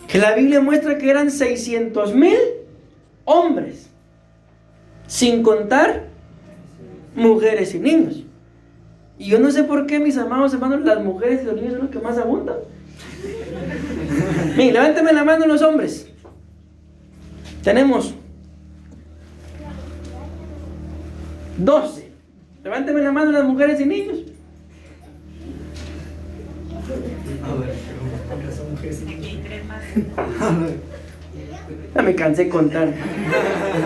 Que la Biblia muestra que eran 600,000 hombres. Sin contar mujeres y niños. Y yo no sé por qué, mis amados hermanos, las mujeres y los niños son los que más abundan. Miren, levántame la mano los hombres. Tenemos 12. Levánteme la mano las mujeres y niños. Ya me cansé de contar.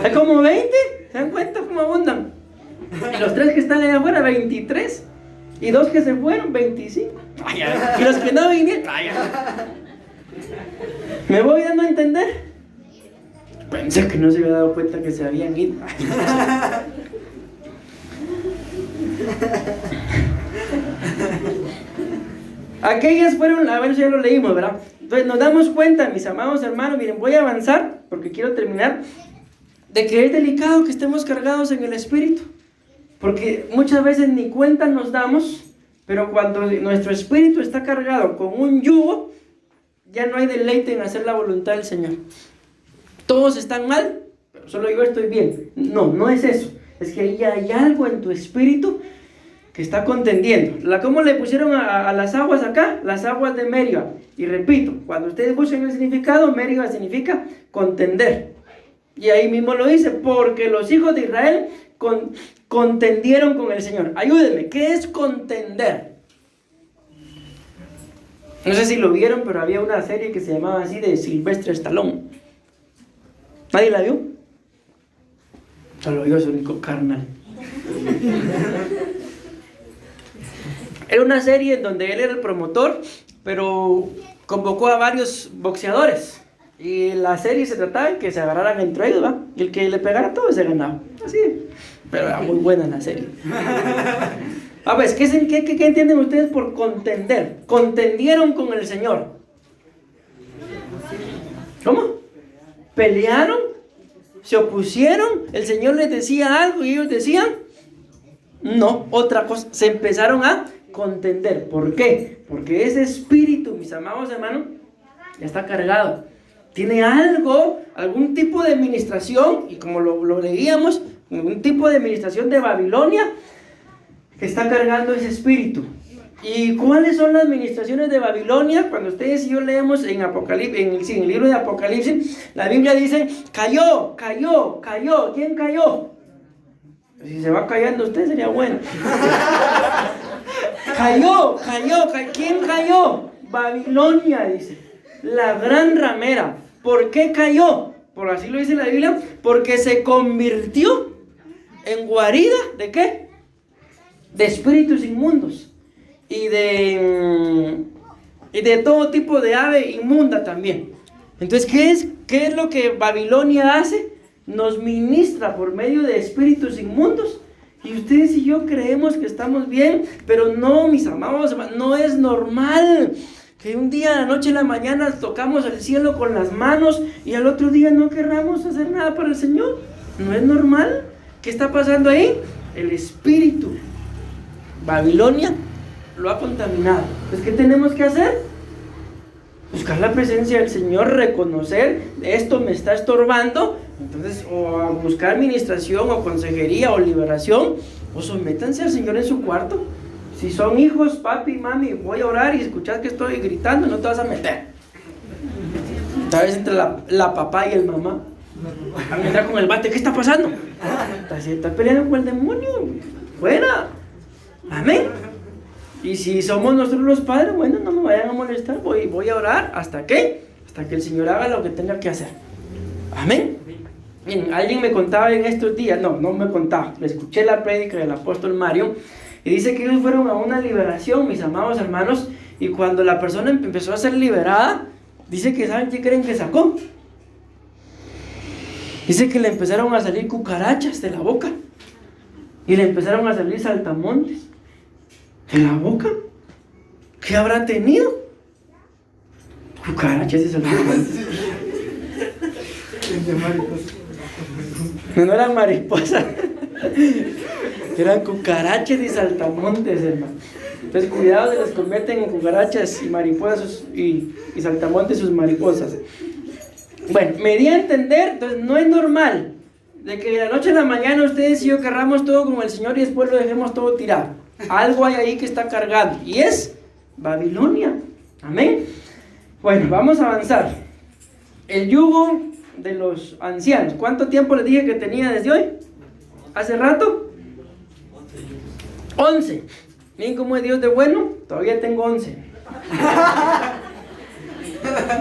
Hay como 20. ¿Se dan cuenta cómo abundan? Y los 3 que están allá afuera, 23. Y 2 que se fueron, 25. Y los que no vinieron. ¿Me voy dando a entender? Pensé que no se había dado cuenta que se habían ido. Aquellas fueron, a ver si ya lo leímos, ¿verdad? Entonces nos damos cuenta, mis amados hermanos, miren, voy a avanzar porque quiero terminar, de que es delicado que estemos cargados en el Espíritu. Porque muchas veces ni cuenta nos damos, pero cuando nuestro espíritu está cargado con un yugo, ya no hay deleite en hacer la voluntad del Señor. Todos están mal, pero solo yo estoy bien. No, no es eso. Es que ya hay algo en tu espíritu que está contendiendo. ¿Cómo le pusieron a las aguas acá? Las aguas de Meriba. Y repito, cuando ustedes buscan el significado, Meriba significa contender. Y ahí mismo lo dice, porque los hijos de Israel contendieron con el Señor. Ayúdenme, ¿qué es contender? No sé si lo vieron, pero había una serie que se llamaba así, de Sylvester Stallone. ¿Nadie la vio? Solo yo, soy único carnal. Era una serie en donde él era el promotor, pero convocó a varios boxeadores. Y la serie se trataba de que se agarraran entre ellos, ¿va? Y el que le pegara todo se ganaba. Así. Pero era muy buena la serie. A ver, ¿qué entienden ustedes por contender? Contendieron con el Señor. ¿Cómo? ¿Pelearon? ¿Se opusieron? ¿El Señor les decía algo y ellos decían? No, otra cosa. Se empezaron a contender. ¿Por qué? Porque ese espíritu, mis amados hermanos, ya está cargado. Tiene algo, algún tipo de administración, y como lo leíamos, un tipo de administración de Babilonia que está cargando ese espíritu. ¿Y cuáles son las administraciones de Babilonia? Cuando ustedes y yo leemos en Apocalipsis, en el libro de Apocalipsis, la Biblia dice, cayó. ¿Quién cayó? Si se va callando usted sería bueno. Cayó. ¿Quién cayó? Babilonia, dice. La gran ramera. ¿Por qué cayó? Por así lo dice la Biblia. Porque se convirtió en guarida ¿de qué? De espíritus inmundos. Y de todo tipo de ave inmunda también. Entonces, ¿qué es lo que Babilonia hace? Nos ministra por medio de espíritus inmundos. Y ustedes y yo creemos que estamos bien, pero no, mis amados, no es normal que un día, a la noche, en la mañana, tocamos el cielo con las manos y al otro día no querramos hacer nada para el Señor. No es normal. ¿Qué está pasando ahí? El espíritu. Babilonia lo ha contaminado. Pues, ¿qué tenemos que hacer? Buscar la presencia del Señor, reconocer, esto me está estorbando. Entonces, o a buscar administración, o consejería, o liberación, o sométanse al Señor en su cuarto. Si son hijos, papi, mami, voy a orar y escuchas que estoy gritando, no te vas a meter. Tal vez entre la papá y el mamá. A mí entra con el bate, ¿qué está pasando? Está peleando con el demonio. Fuera. Amén. Y si somos nosotros los padres, bueno, no me vayan a molestar, voy a orar. ¿Hasta qué? Hasta que el Señor haga lo que tenga que hacer. Amén. Bien, alguien me contaba en estos días, no me contaba, le escuché la prédica del apóstol Mario, y dice que ellos fueron a una liberación, mis amados hermanos, y cuando la persona empezó a ser liberada, dice que, ¿saben qué creen que sacó? Dice que le empezaron a salir cucarachas de la boca, y le empezaron a salir saltamontes de la boca. ¿Qué habrá tenido? Cucarachas y saltamontes. No eran mariposas, eran cucarachas y saltamontes, hermano. Entonces cuidado, se les convierten en cucarachas y mariposas y saltamontes sus mariposas. Bueno, me di a entender, entonces no es normal de que de la noche a la mañana ustedes y yo querramos todo como el Señor y después lo dejemos todo tirado. Algo hay ahí que está cargado y es Babilonia. Amén. Bueno, vamos a avanzar. El yugo de los ancianos. ¿Cuánto tiempo les dije que tenía desde hoy? ¿Hace rato? 11. Miren cómo es Dios de bueno. Todavía tengo 11.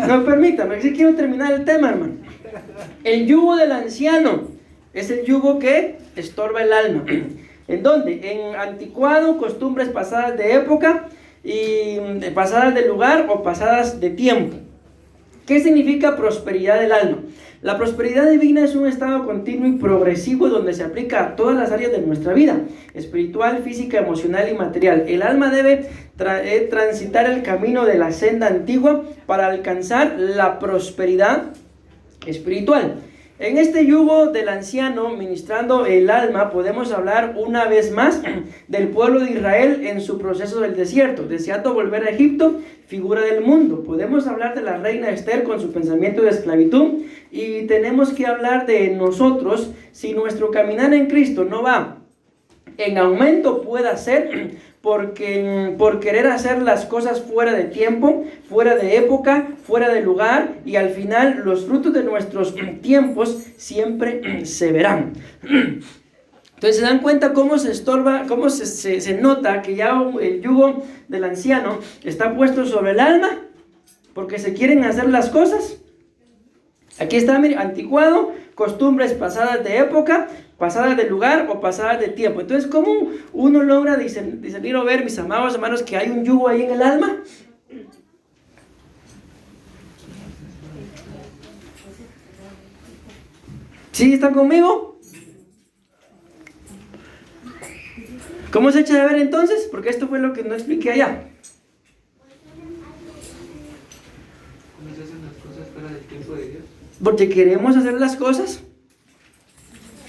No, permítame, sí quiero terminar el tema, hermano. El yugo del anciano es el yugo que estorba el alma. ¿En dónde? En anticuado, costumbres pasadas de época y pasadas de lugar o pasadas de tiempo. ¿Qué significa prosperidad del alma? La prosperidad divina es un estado continuo y progresivo donde se aplica a todas las áreas de nuestra vida, espiritual, física, emocional y material. El alma debe transitar el camino de la senda antigua para alcanzar la prosperidad espiritual. En este yugo del anciano ministrando el alma podemos hablar una vez más del pueblo de Israel en su proceso del desierto, deseando volver a Egipto, figura del mundo. Podemos hablar de la reina Esther con su pensamiento de esclavitud y tenemos que hablar de nosotros si nuestro caminar en Cristo no va en aumento, pueda ser por querer hacer las cosas fuera de tiempo, fuera de época, fuera de lugar, y al final los frutos de nuestros tiempos siempre se verán. Entonces se dan cuenta cómo se estorba, cómo se nota que ya el yugo del anciano está puesto sobre el alma, porque se quieren hacer las cosas. Aquí está, mire, anticuado, costumbres pasadas de época, pasadas de lugar o pasadas de tiempo. Entonces, ¿cómo uno logra discernir o ver, mis amados hermanos, que hay un yugo ahí en el alma? ¿Sí están conmigo? ¿Cómo se echa de ver entonces? Porque esto fue lo que no expliqué allá. ¿Cómo se hacen las cosas fuera del tiempo de Dios? Porque queremos hacer las cosas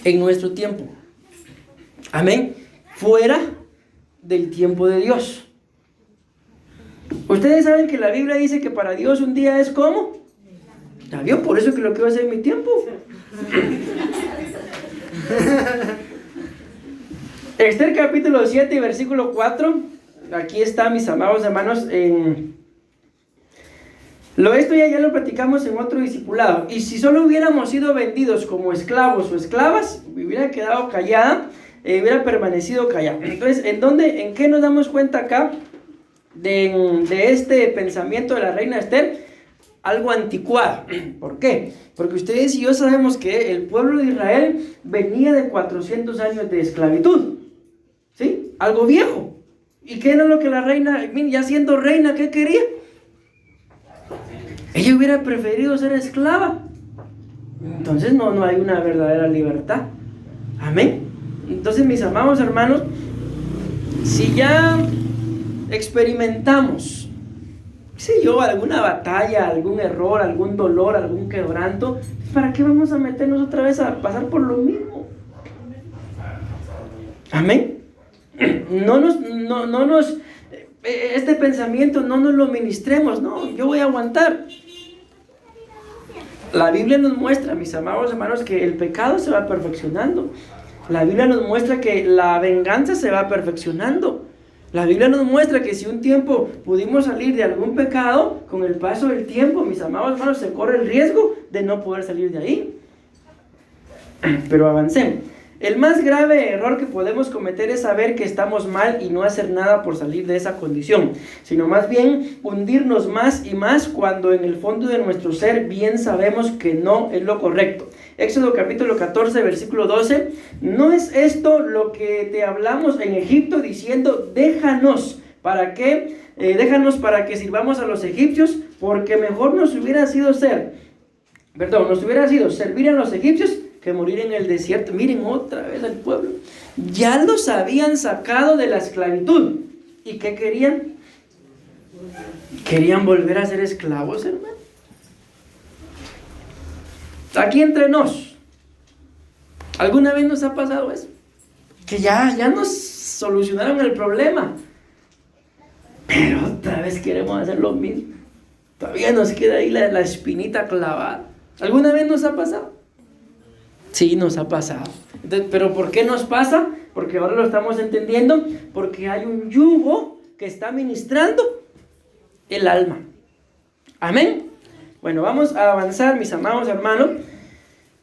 en nuestro tiempo. Amén. Fuera del tiempo de Dios. Ustedes saben que la Biblia dice que para Dios un día es como. ¿Ya vio? Por eso que lo quiero hacer en mi tiempo. Esther capítulo 7 y versículo 4. Aquí está, mis amados hermanos, esto ya lo platicamos en otro discipulado. Y si solo hubiéramos sido vendidos como esclavos o esclavas, hubiera quedado callada, hubiera permanecido callada. Entonces, ¿en qué nos damos cuenta acá de este pensamiento de la reina Esther? Algo anticuado. ¿Por qué? Porque ustedes y yo sabemos que el pueblo de Israel venía de 400 años de esclavitud. ¿Sí? Algo viejo. ¿Y qué era lo que la reina, ya siendo reina, qué quería? Ella hubiera preferido ser esclava. Entonces no hay una verdadera libertad. Amén. Entonces, mis amados hermanos, si ya experimentamos, alguna batalla, algún error, algún dolor, algún quebranto, ¿para qué vamos a meternos otra vez a pasar por lo mismo? Amén. Este pensamiento no nos lo ministremos. No, yo voy a aguantar. La Biblia nos muestra, mis amados hermanos, que el pecado se va perfeccionando. La Biblia nos muestra que la venganza se va perfeccionando. La Biblia nos muestra que si un tiempo pudimos salir de algún pecado, con el paso del tiempo, mis amados hermanos, se corre el riesgo de no poder salir de ahí. Pero avancemos. El más grave error que podemos cometer es saber que estamos mal y no hacer nada por salir de esa condición, sino más bien hundirnos más y más cuando en el fondo de nuestro ser bien sabemos que no es lo correcto. Éxodo capítulo 14, versículo 12. ¿No es esto lo que te hablamos en Egipto diciendo, déjanos para que sirvamos a los egipcios? Porque mejor nos hubiera sido servir a los egipcios que morir en el desierto. Miren otra vez al pueblo. Ya los habían sacado de la esclavitud. ¿Y qué querían? Querían volver a ser esclavos, hermano. Aquí entre nos, ¿alguna vez nos ha pasado eso? Que ya nos solucionaron el problema. pero otra vez queremos hacer lo mismo. Todavía nos queda ahí la espinita clavada. ¿Alguna vez nos ha pasado? Sí, nos ha pasado. Entonces, ¿pero por qué nos pasa? Porque ahora lo estamos entendiendo. Porque hay un yugo que está ministrando el alma. Amén. Bueno, vamos a avanzar, mis amados hermanos.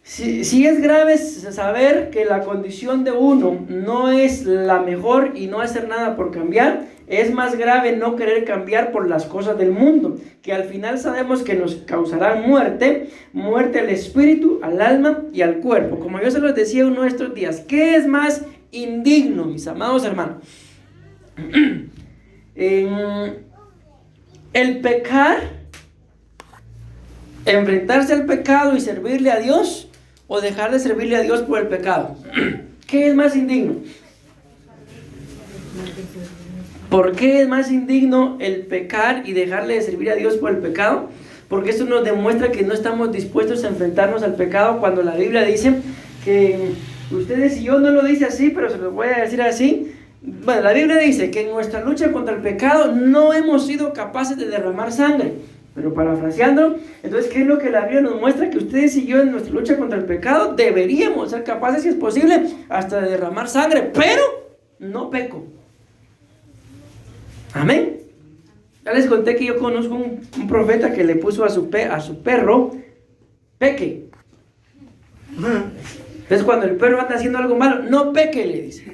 Si es grave saber que la condición de uno no es la mejor y no hacer nada por cambiar, es más grave no querer cambiar por las cosas del mundo, que al final sabemos que nos causarán muerte al espíritu, al alma y al cuerpo. Como yo se los decía uno de estos días, ¿qué es más indigno, mis amados hermanos? El pecar, enfrentarse al pecado y servirle a Dios, o dejar de servirle a Dios por el pecado. ¿Qué es más indigno? ¿Por qué es más indigno el pecar y dejarle de servir a Dios por el pecado? Porque eso nos demuestra que no estamos dispuestos a enfrentarnos al pecado, cuando la Biblia dice que ustedes y yo, no lo dice así, pero se los voy a decir así. Bueno, la Biblia dice que en nuestra lucha contra el pecado no hemos sido capaces de derramar sangre. Pero parafraseando, entonces, ¿qué es lo que la Biblia nos muestra? Que ustedes y yo en nuestra lucha contra el pecado deberíamos ser capaces, si es posible, hasta de derramar sangre, pero no peco. Amén. Ya les conté que yo conozco un profeta que le puso a su perro peque. Entonces, cuando el perro anda haciendo algo malo, no peque, le dice.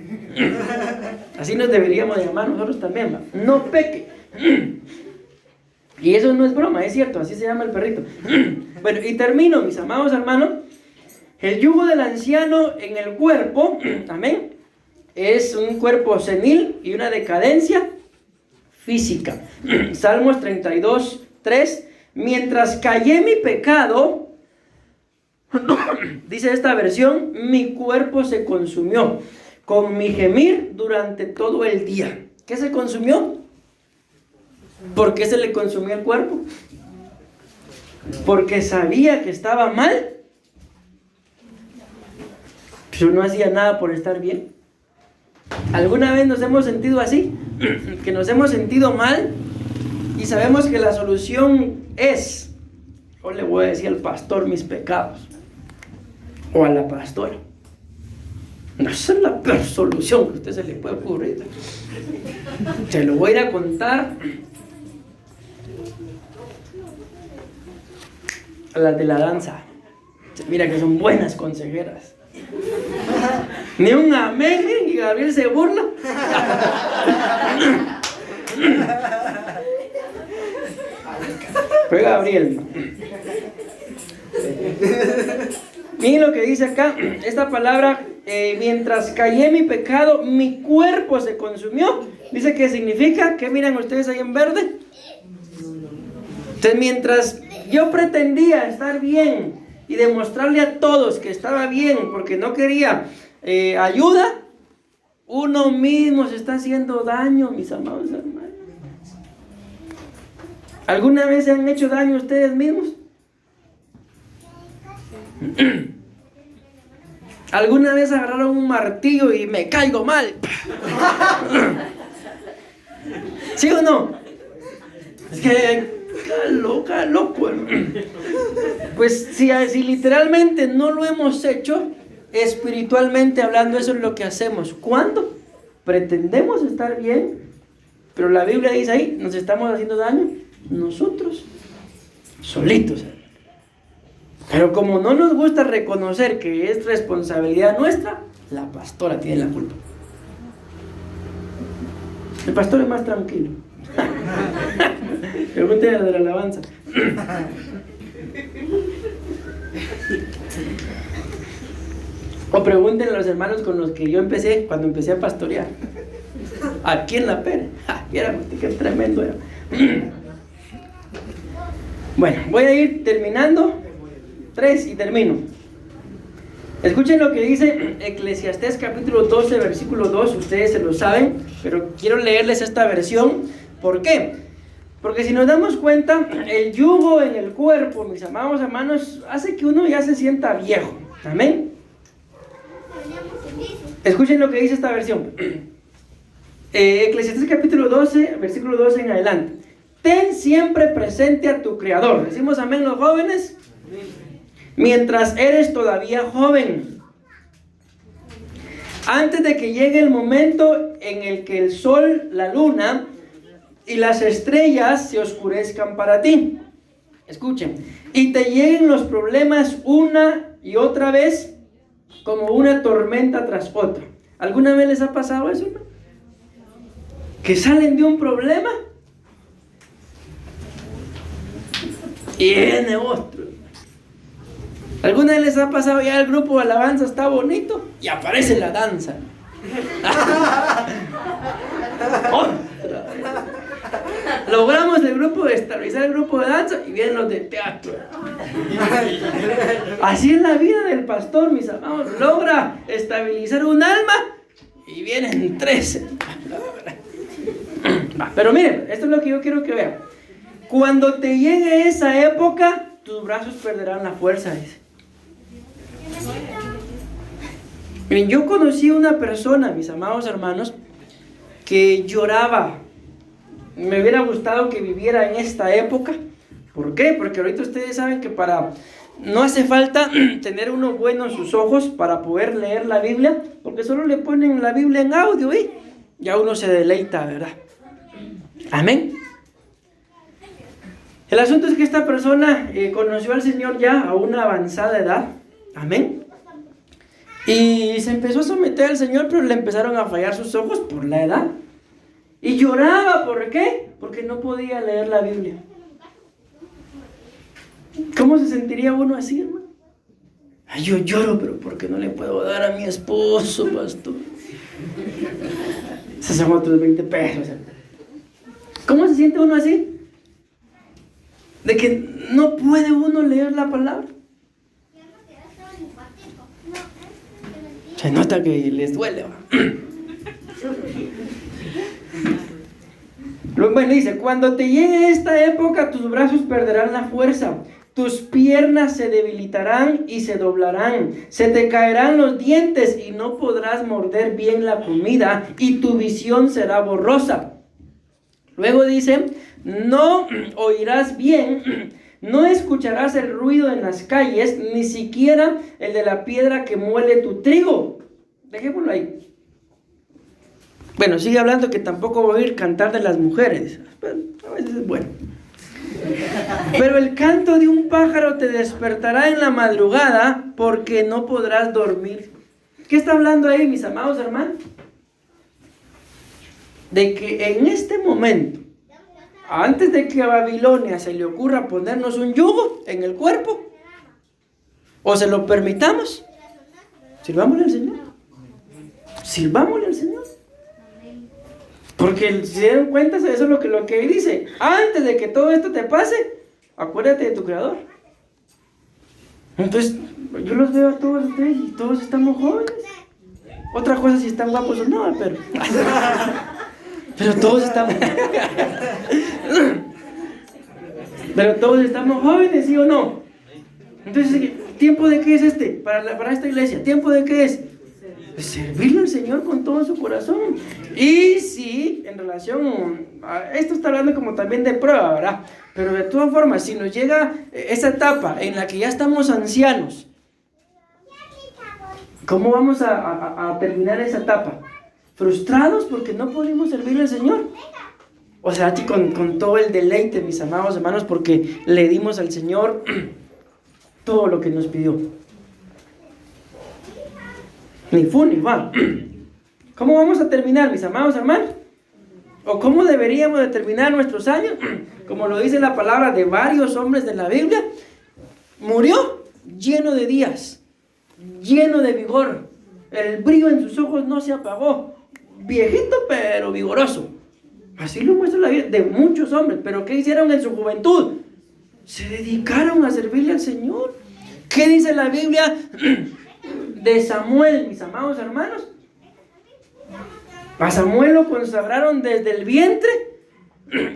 Así nos deberíamos llamar nosotros también, ¿va? No peque. Y eso no es broma, es cierto, así se llama el perrito. Bueno, y termino, mis amados hermanos. El yugo del anciano en el cuerpo, amén, es un cuerpo senil y una decadencia física. Salmos 32, 3. Mientras callé mi pecado, dice esta versión, mi cuerpo se consumió con mi gemir durante todo el día. ¿Qué se consumió? ¿Por qué se le consumió el cuerpo? Porque sabía que estaba mal, pero no hacía nada por estar bien. ¿Alguna vez nos hemos sentido así? Que nos hemos sentido mal y sabemos que la solución es, yo le voy a decir al pastor mis pecados, o a la pastora. No, esa es la peor solución que a usted se le puede ocurrir. Se lo voy a ir a contar a las de la danza. Mira que son buenas consejeras. Ni un amén, y Gabriel se burla. Fue Gabriel. Miren lo que dice acá, esta palabra, mientras callé mi pecado, mi cuerpo se consumió. Dice que significa, ¿qué miran ustedes ahí en verde? Entonces, mientras yo pretendía estar bien y demostrarle a todos que estaba bien porque no quería ayuda, uno mismo se está haciendo daño, mis amados hermanos. ¿Alguna vez se han hecho daño ustedes mismos? ¿Alguna vez agarraron un martillo y me caigo mal? ¿Sí o no? Es que loco. Pues si literalmente no lo hemos hecho, espiritualmente hablando, eso es lo que hacemos. ¿Cuándo? Pretendemos estar bien, pero la Biblia dice ahí, nos estamos haciendo daño nosotros, solitos. Pero como no nos gusta reconocer que es responsabilidad nuestra, la pastora tiene la culpa. El pastor es más tranquilo. Pregúntenle a de la alabanza. O pregúntenle a los hermanos con los que yo empecé, cuando empecé a pastorear. Aquí en La Pera. Qué tremendo era. Bueno, voy a ir terminando. 3 y termino. Escuchen lo que dice Eclesiastés capítulo 12, versículo 2. Ustedes se lo saben, pero quiero leerles esta versión. ¿Por qué? Porque si nos damos cuenta, el yugo en el cuerpo, mis amados hermanos, hace que uno ya se sienta viejo. Amén. Escuchen lo que dice esta versión. Eclesiastés capítulo 12, versículo 12 en adelante. Ten siempre presente a tu Creador. Decimos amén los jóvenes. Mientras eres todavía joven. Antes de que llegue el momento en el que el sol, la luna y las estrellas se oscurezcan para ti. Escuchen. Y te lleguen los problemas una y otra vez como una tormenta tras otra. ¿Alguna vez les ha pasado eso, hermano? Que salen de un problema y viene otro. ¿Alguna vez les ha pasado ya el grupo de alabanza está bonito y aparece la danza? Otra. Logramos el grupo de estabilizar el grupo de danza y vienen los de teatro. Así es la vida del pastor, mis amados. Logra estabilizar un alma y vienen 13. Pero miren, esto es lo que yo quiero que vean. Cuando te llegue esa época, tus brazos perderán la fuerza, dice. Miren, yo conocí una persona, mis amados hermanos, que lloraba. Me hubiera gustado que viviera en esta época. ¿Por qué? Porque ahorita ustedes saben que no hace falta tener uno bueno en sus ojos para poder leer la Biblia, porque solo le ponen la Biblia en audio y ya uno se deleita, ¿verdad? Amén. El asunto es que esta persona conoció al Señor ya a una avanzada edad. Amén. Y se empezó a someter al Señor, pero le empezaron a fallar sus ojos por la edad. Y lloraba, ¿por qué? Porque no podía leer la Biblia. ¿Cómo se sentiría uno así, hermano? Ay, yo lloro, pero porque no le puedo dar a mi esposo, pastor. Esos son otros 20 pesos. ¿Cómo se siente uno así? De que no puede uno leer la palabra. Se nota que les duele, ¿va? Bueno, dice, cuando te llegue esta época, tus brazos perderán la fuerza, tus piernas se debilitarán y se doblarán, se te caerán los dientes y no podrás morder bien la comida y tu visión será borrosa. Luego dice, no oirás bien, no escucharás el ruido en las calles, ni siquiera el de la piedra que muele tu trigo. Dejémoslo ahí. Bueno, sigue hablando que tampoco voy a oír cantar de las mujeres. Pero a veces es bueno. Pero el canto de un pájaro te despertará en la madrugada porque no podrás dormir. ¿Qué está hablando ahí, mis amados hermanos? De que en este momento, antes de que a Babilonia se le ocurra ponernos un yugo en el cuerpo, o se lo permitamos, sirvámosle al Señor. Sirvámosle al Señor. Porque si se dan cuenta, eso es lo que dice. Antes de que todo esto te pase, acuérdate de tu Creador. Entonces, yo los veo a todos ustedes y todos estamos jóvenes. Otra cosa si están guapos o no, pero todos estamos pero todos estamos jóvenes, ¿sí o no? Entonces, ¿tiempo de qué es este? Para esta iglesia, ¿tiempo de qué es? De servirle al Señor con todo su corazón. Y sí, en relación a esto está hablando como también de prueba, ¿verdad? Pero de todas formas, si nos llega esa etapa en la que ya estamos ancianos, ¿cómo vamos a terminar esa etapa? ¿Frustrados porque no pudimos servirle al Señor? O sea, con todo el deleite, mis amados hermanos, porque le dimos al Señor todo lo que nos pidió. Ni fu ni fa. ¿Cómo vamos a terminar, mis amados hermanos? ¿O cómo deberíamos de terminar nuestros años? Como lo dice la palabra de varios hombres de la Biblia, murió lleno de días, lleno de vigor. El brillo en sus ojos no se apagó. Viejito pero vigoroso. Así lo muestra la vida de muchos hombres. ¿Pero qué hicieron en su juventud? Se dedicaron a servirle al Señor. ¿Qué dice la Biblia de Samuel, mis amados hermanos? A Samuel lo consagraron desde el vientre,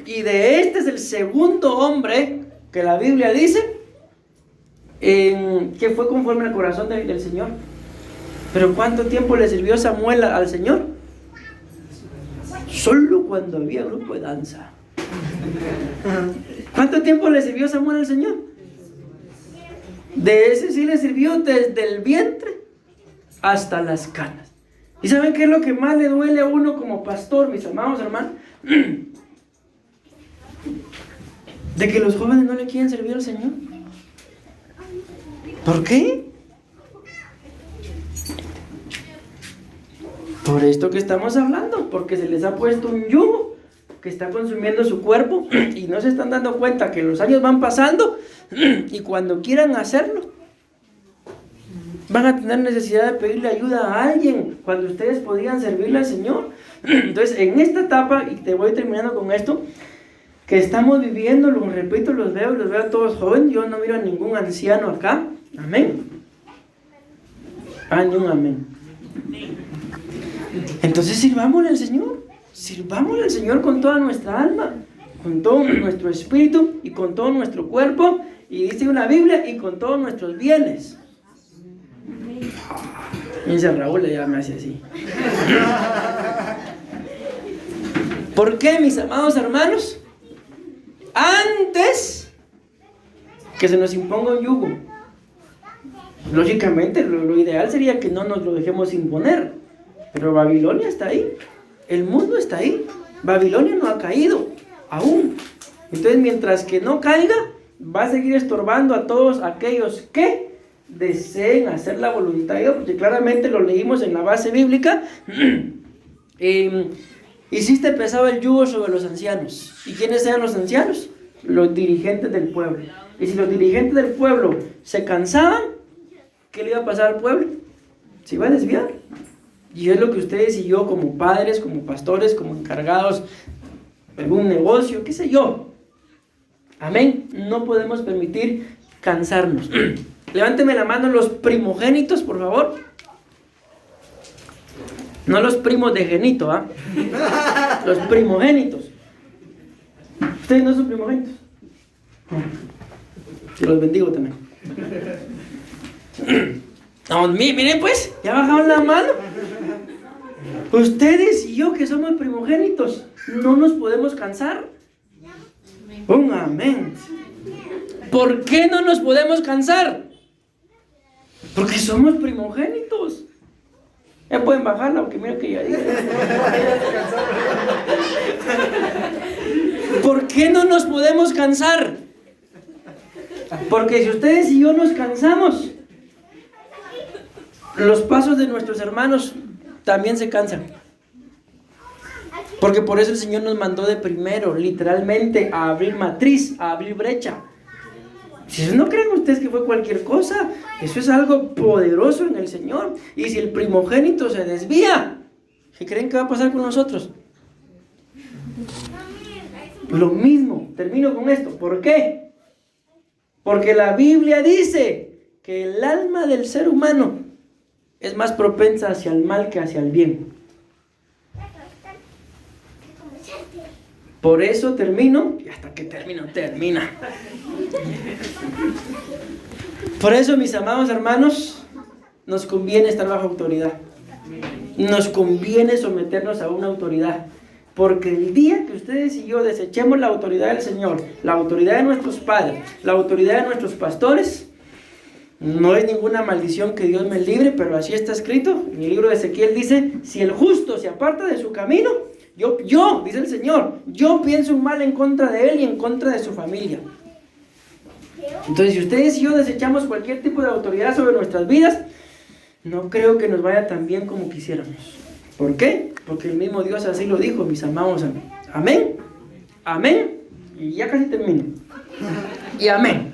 y de este es el segundo hombre que la Biblia dice que fue conforme al corazón del Señor. Pero ¿cuánto tiempo le sirvió Samuel al Señor? Solo cuando había grupo de danza. ¿Cuánto tiempo le sirvió Samuel al Señor? De ese sí le sirvió desde el vientre hasta las canas. ¿Y saben qué es lo que más le duele a uno como pastor, mis amados hermanos? De que los jóvenes no le quieren servir al Señor. ¿Por qué? Por esto que estamos hablando, porque se les ha puesto un yugo que está consumiendo su cuerpo y no se están dando cuenta que los años van pasando y cuando quieran hacerlo van a tener necesidad de pedirle ayuda a alguien cuando ustedes podían servirle al Señor. Entonces, en esta etapa, y te voy terminando con esto, que estamos viviendo, lo repito, los veo a todos jóvenes, yo no miro a ningún anciano acá, amén. Ni un amén. Entonces sirvámosle al Señor con toda nuestra alma, con todo nuestro espíritu y con todo nuestro cuerpo, y dice una Biblia, y con todos nuestros bienes. Y dice Raúl, ya me hace así. ¿Por qué, mis amados hermanos? Antes que se nos imponga un yugo. Lógicamente, lo ideal sería que no nos lo dejemos imponer. Pero Babilonia está ahí. El mundo está ahí. Babilonia no ha caído aún. Entonces, mientras que no caiga, va a seguir estorbando a todos aquellos que deseen hacer la voluntad de Dios, porque claramente lo leímos en la base bíblica. Hiciste pesado el yugo sobre los ancianos. ¿Y quiénes eran los ancianos? Los dirigentes del pueblo. Y si los dirigentes del pueblo se cansaban, ¿qué le iba a pasar al pueblo? Se iba a desviar. Y es lo que ustedes y yo, como padres, como pastores, como encargados de algún negocio, qué sé yo. Amén. No podemos permitir cansarnos. Levánteme la mano los primogénitos, por favor. No los primos de genito, ¿ah? Los primogénitos. Ustedes no son primogénitos. Se los bendigo también. No, miren pues, ya bajaron la mano. Ustedes y yo que somos primogénitos, no nos podemos cansar. Un amén. ¿Por qué no nos podemos cansar? Porque somos primogénitos. Ya pueden bajarla, aunque mira que ya dije. ¿Por qué no nos podemos cansar? Porque si ustedes y yo nos cansamos, los pasos de nuestros hermanos también se cansan. Porque por eso el Señor nos mandó de primero, literalmente, a abrir matriz, a abrir brecha. Si no creen ustedes que fue cualquier cosa, eso es algo poderoso en el Señor. Y si el primogénito se desvía, ¿qué creen que va a pasar con nosotros? Lo mismo, termino con esto. ¿Por qué? Porque la Biblia dice que el alma del ser humano es más propensa hacia el mal que hacia el bien. Por eso termino, y hasta que termina. Por eso, mis amados hermanos, nos conviene estar bajo autoridad. Nos conviene someternos a una autoridad. Porque el día que ustedes y yo desechemos la autoridad del Señor, la autoridad de nuestros padres, la autoridad de nuestros pastores, no es ninguna maldición que Dios me libre, pero así está escrito. En el libro de Ezequiel dice, si el justo se aparta de su camino, yo, dice el Señor, yo pienso un mal en contra de él y en contra de su familia. Entonces, si ustedes y yo desechamos cualquier tipo de autoridad sobre nuestras vidas, no creo que nos vaya tan bien como quisiéramos. ¿Por qué? Porque el mismo Dios así lo dijo, mis amados. Amén. Amén. Y ya casi termino. Y amén.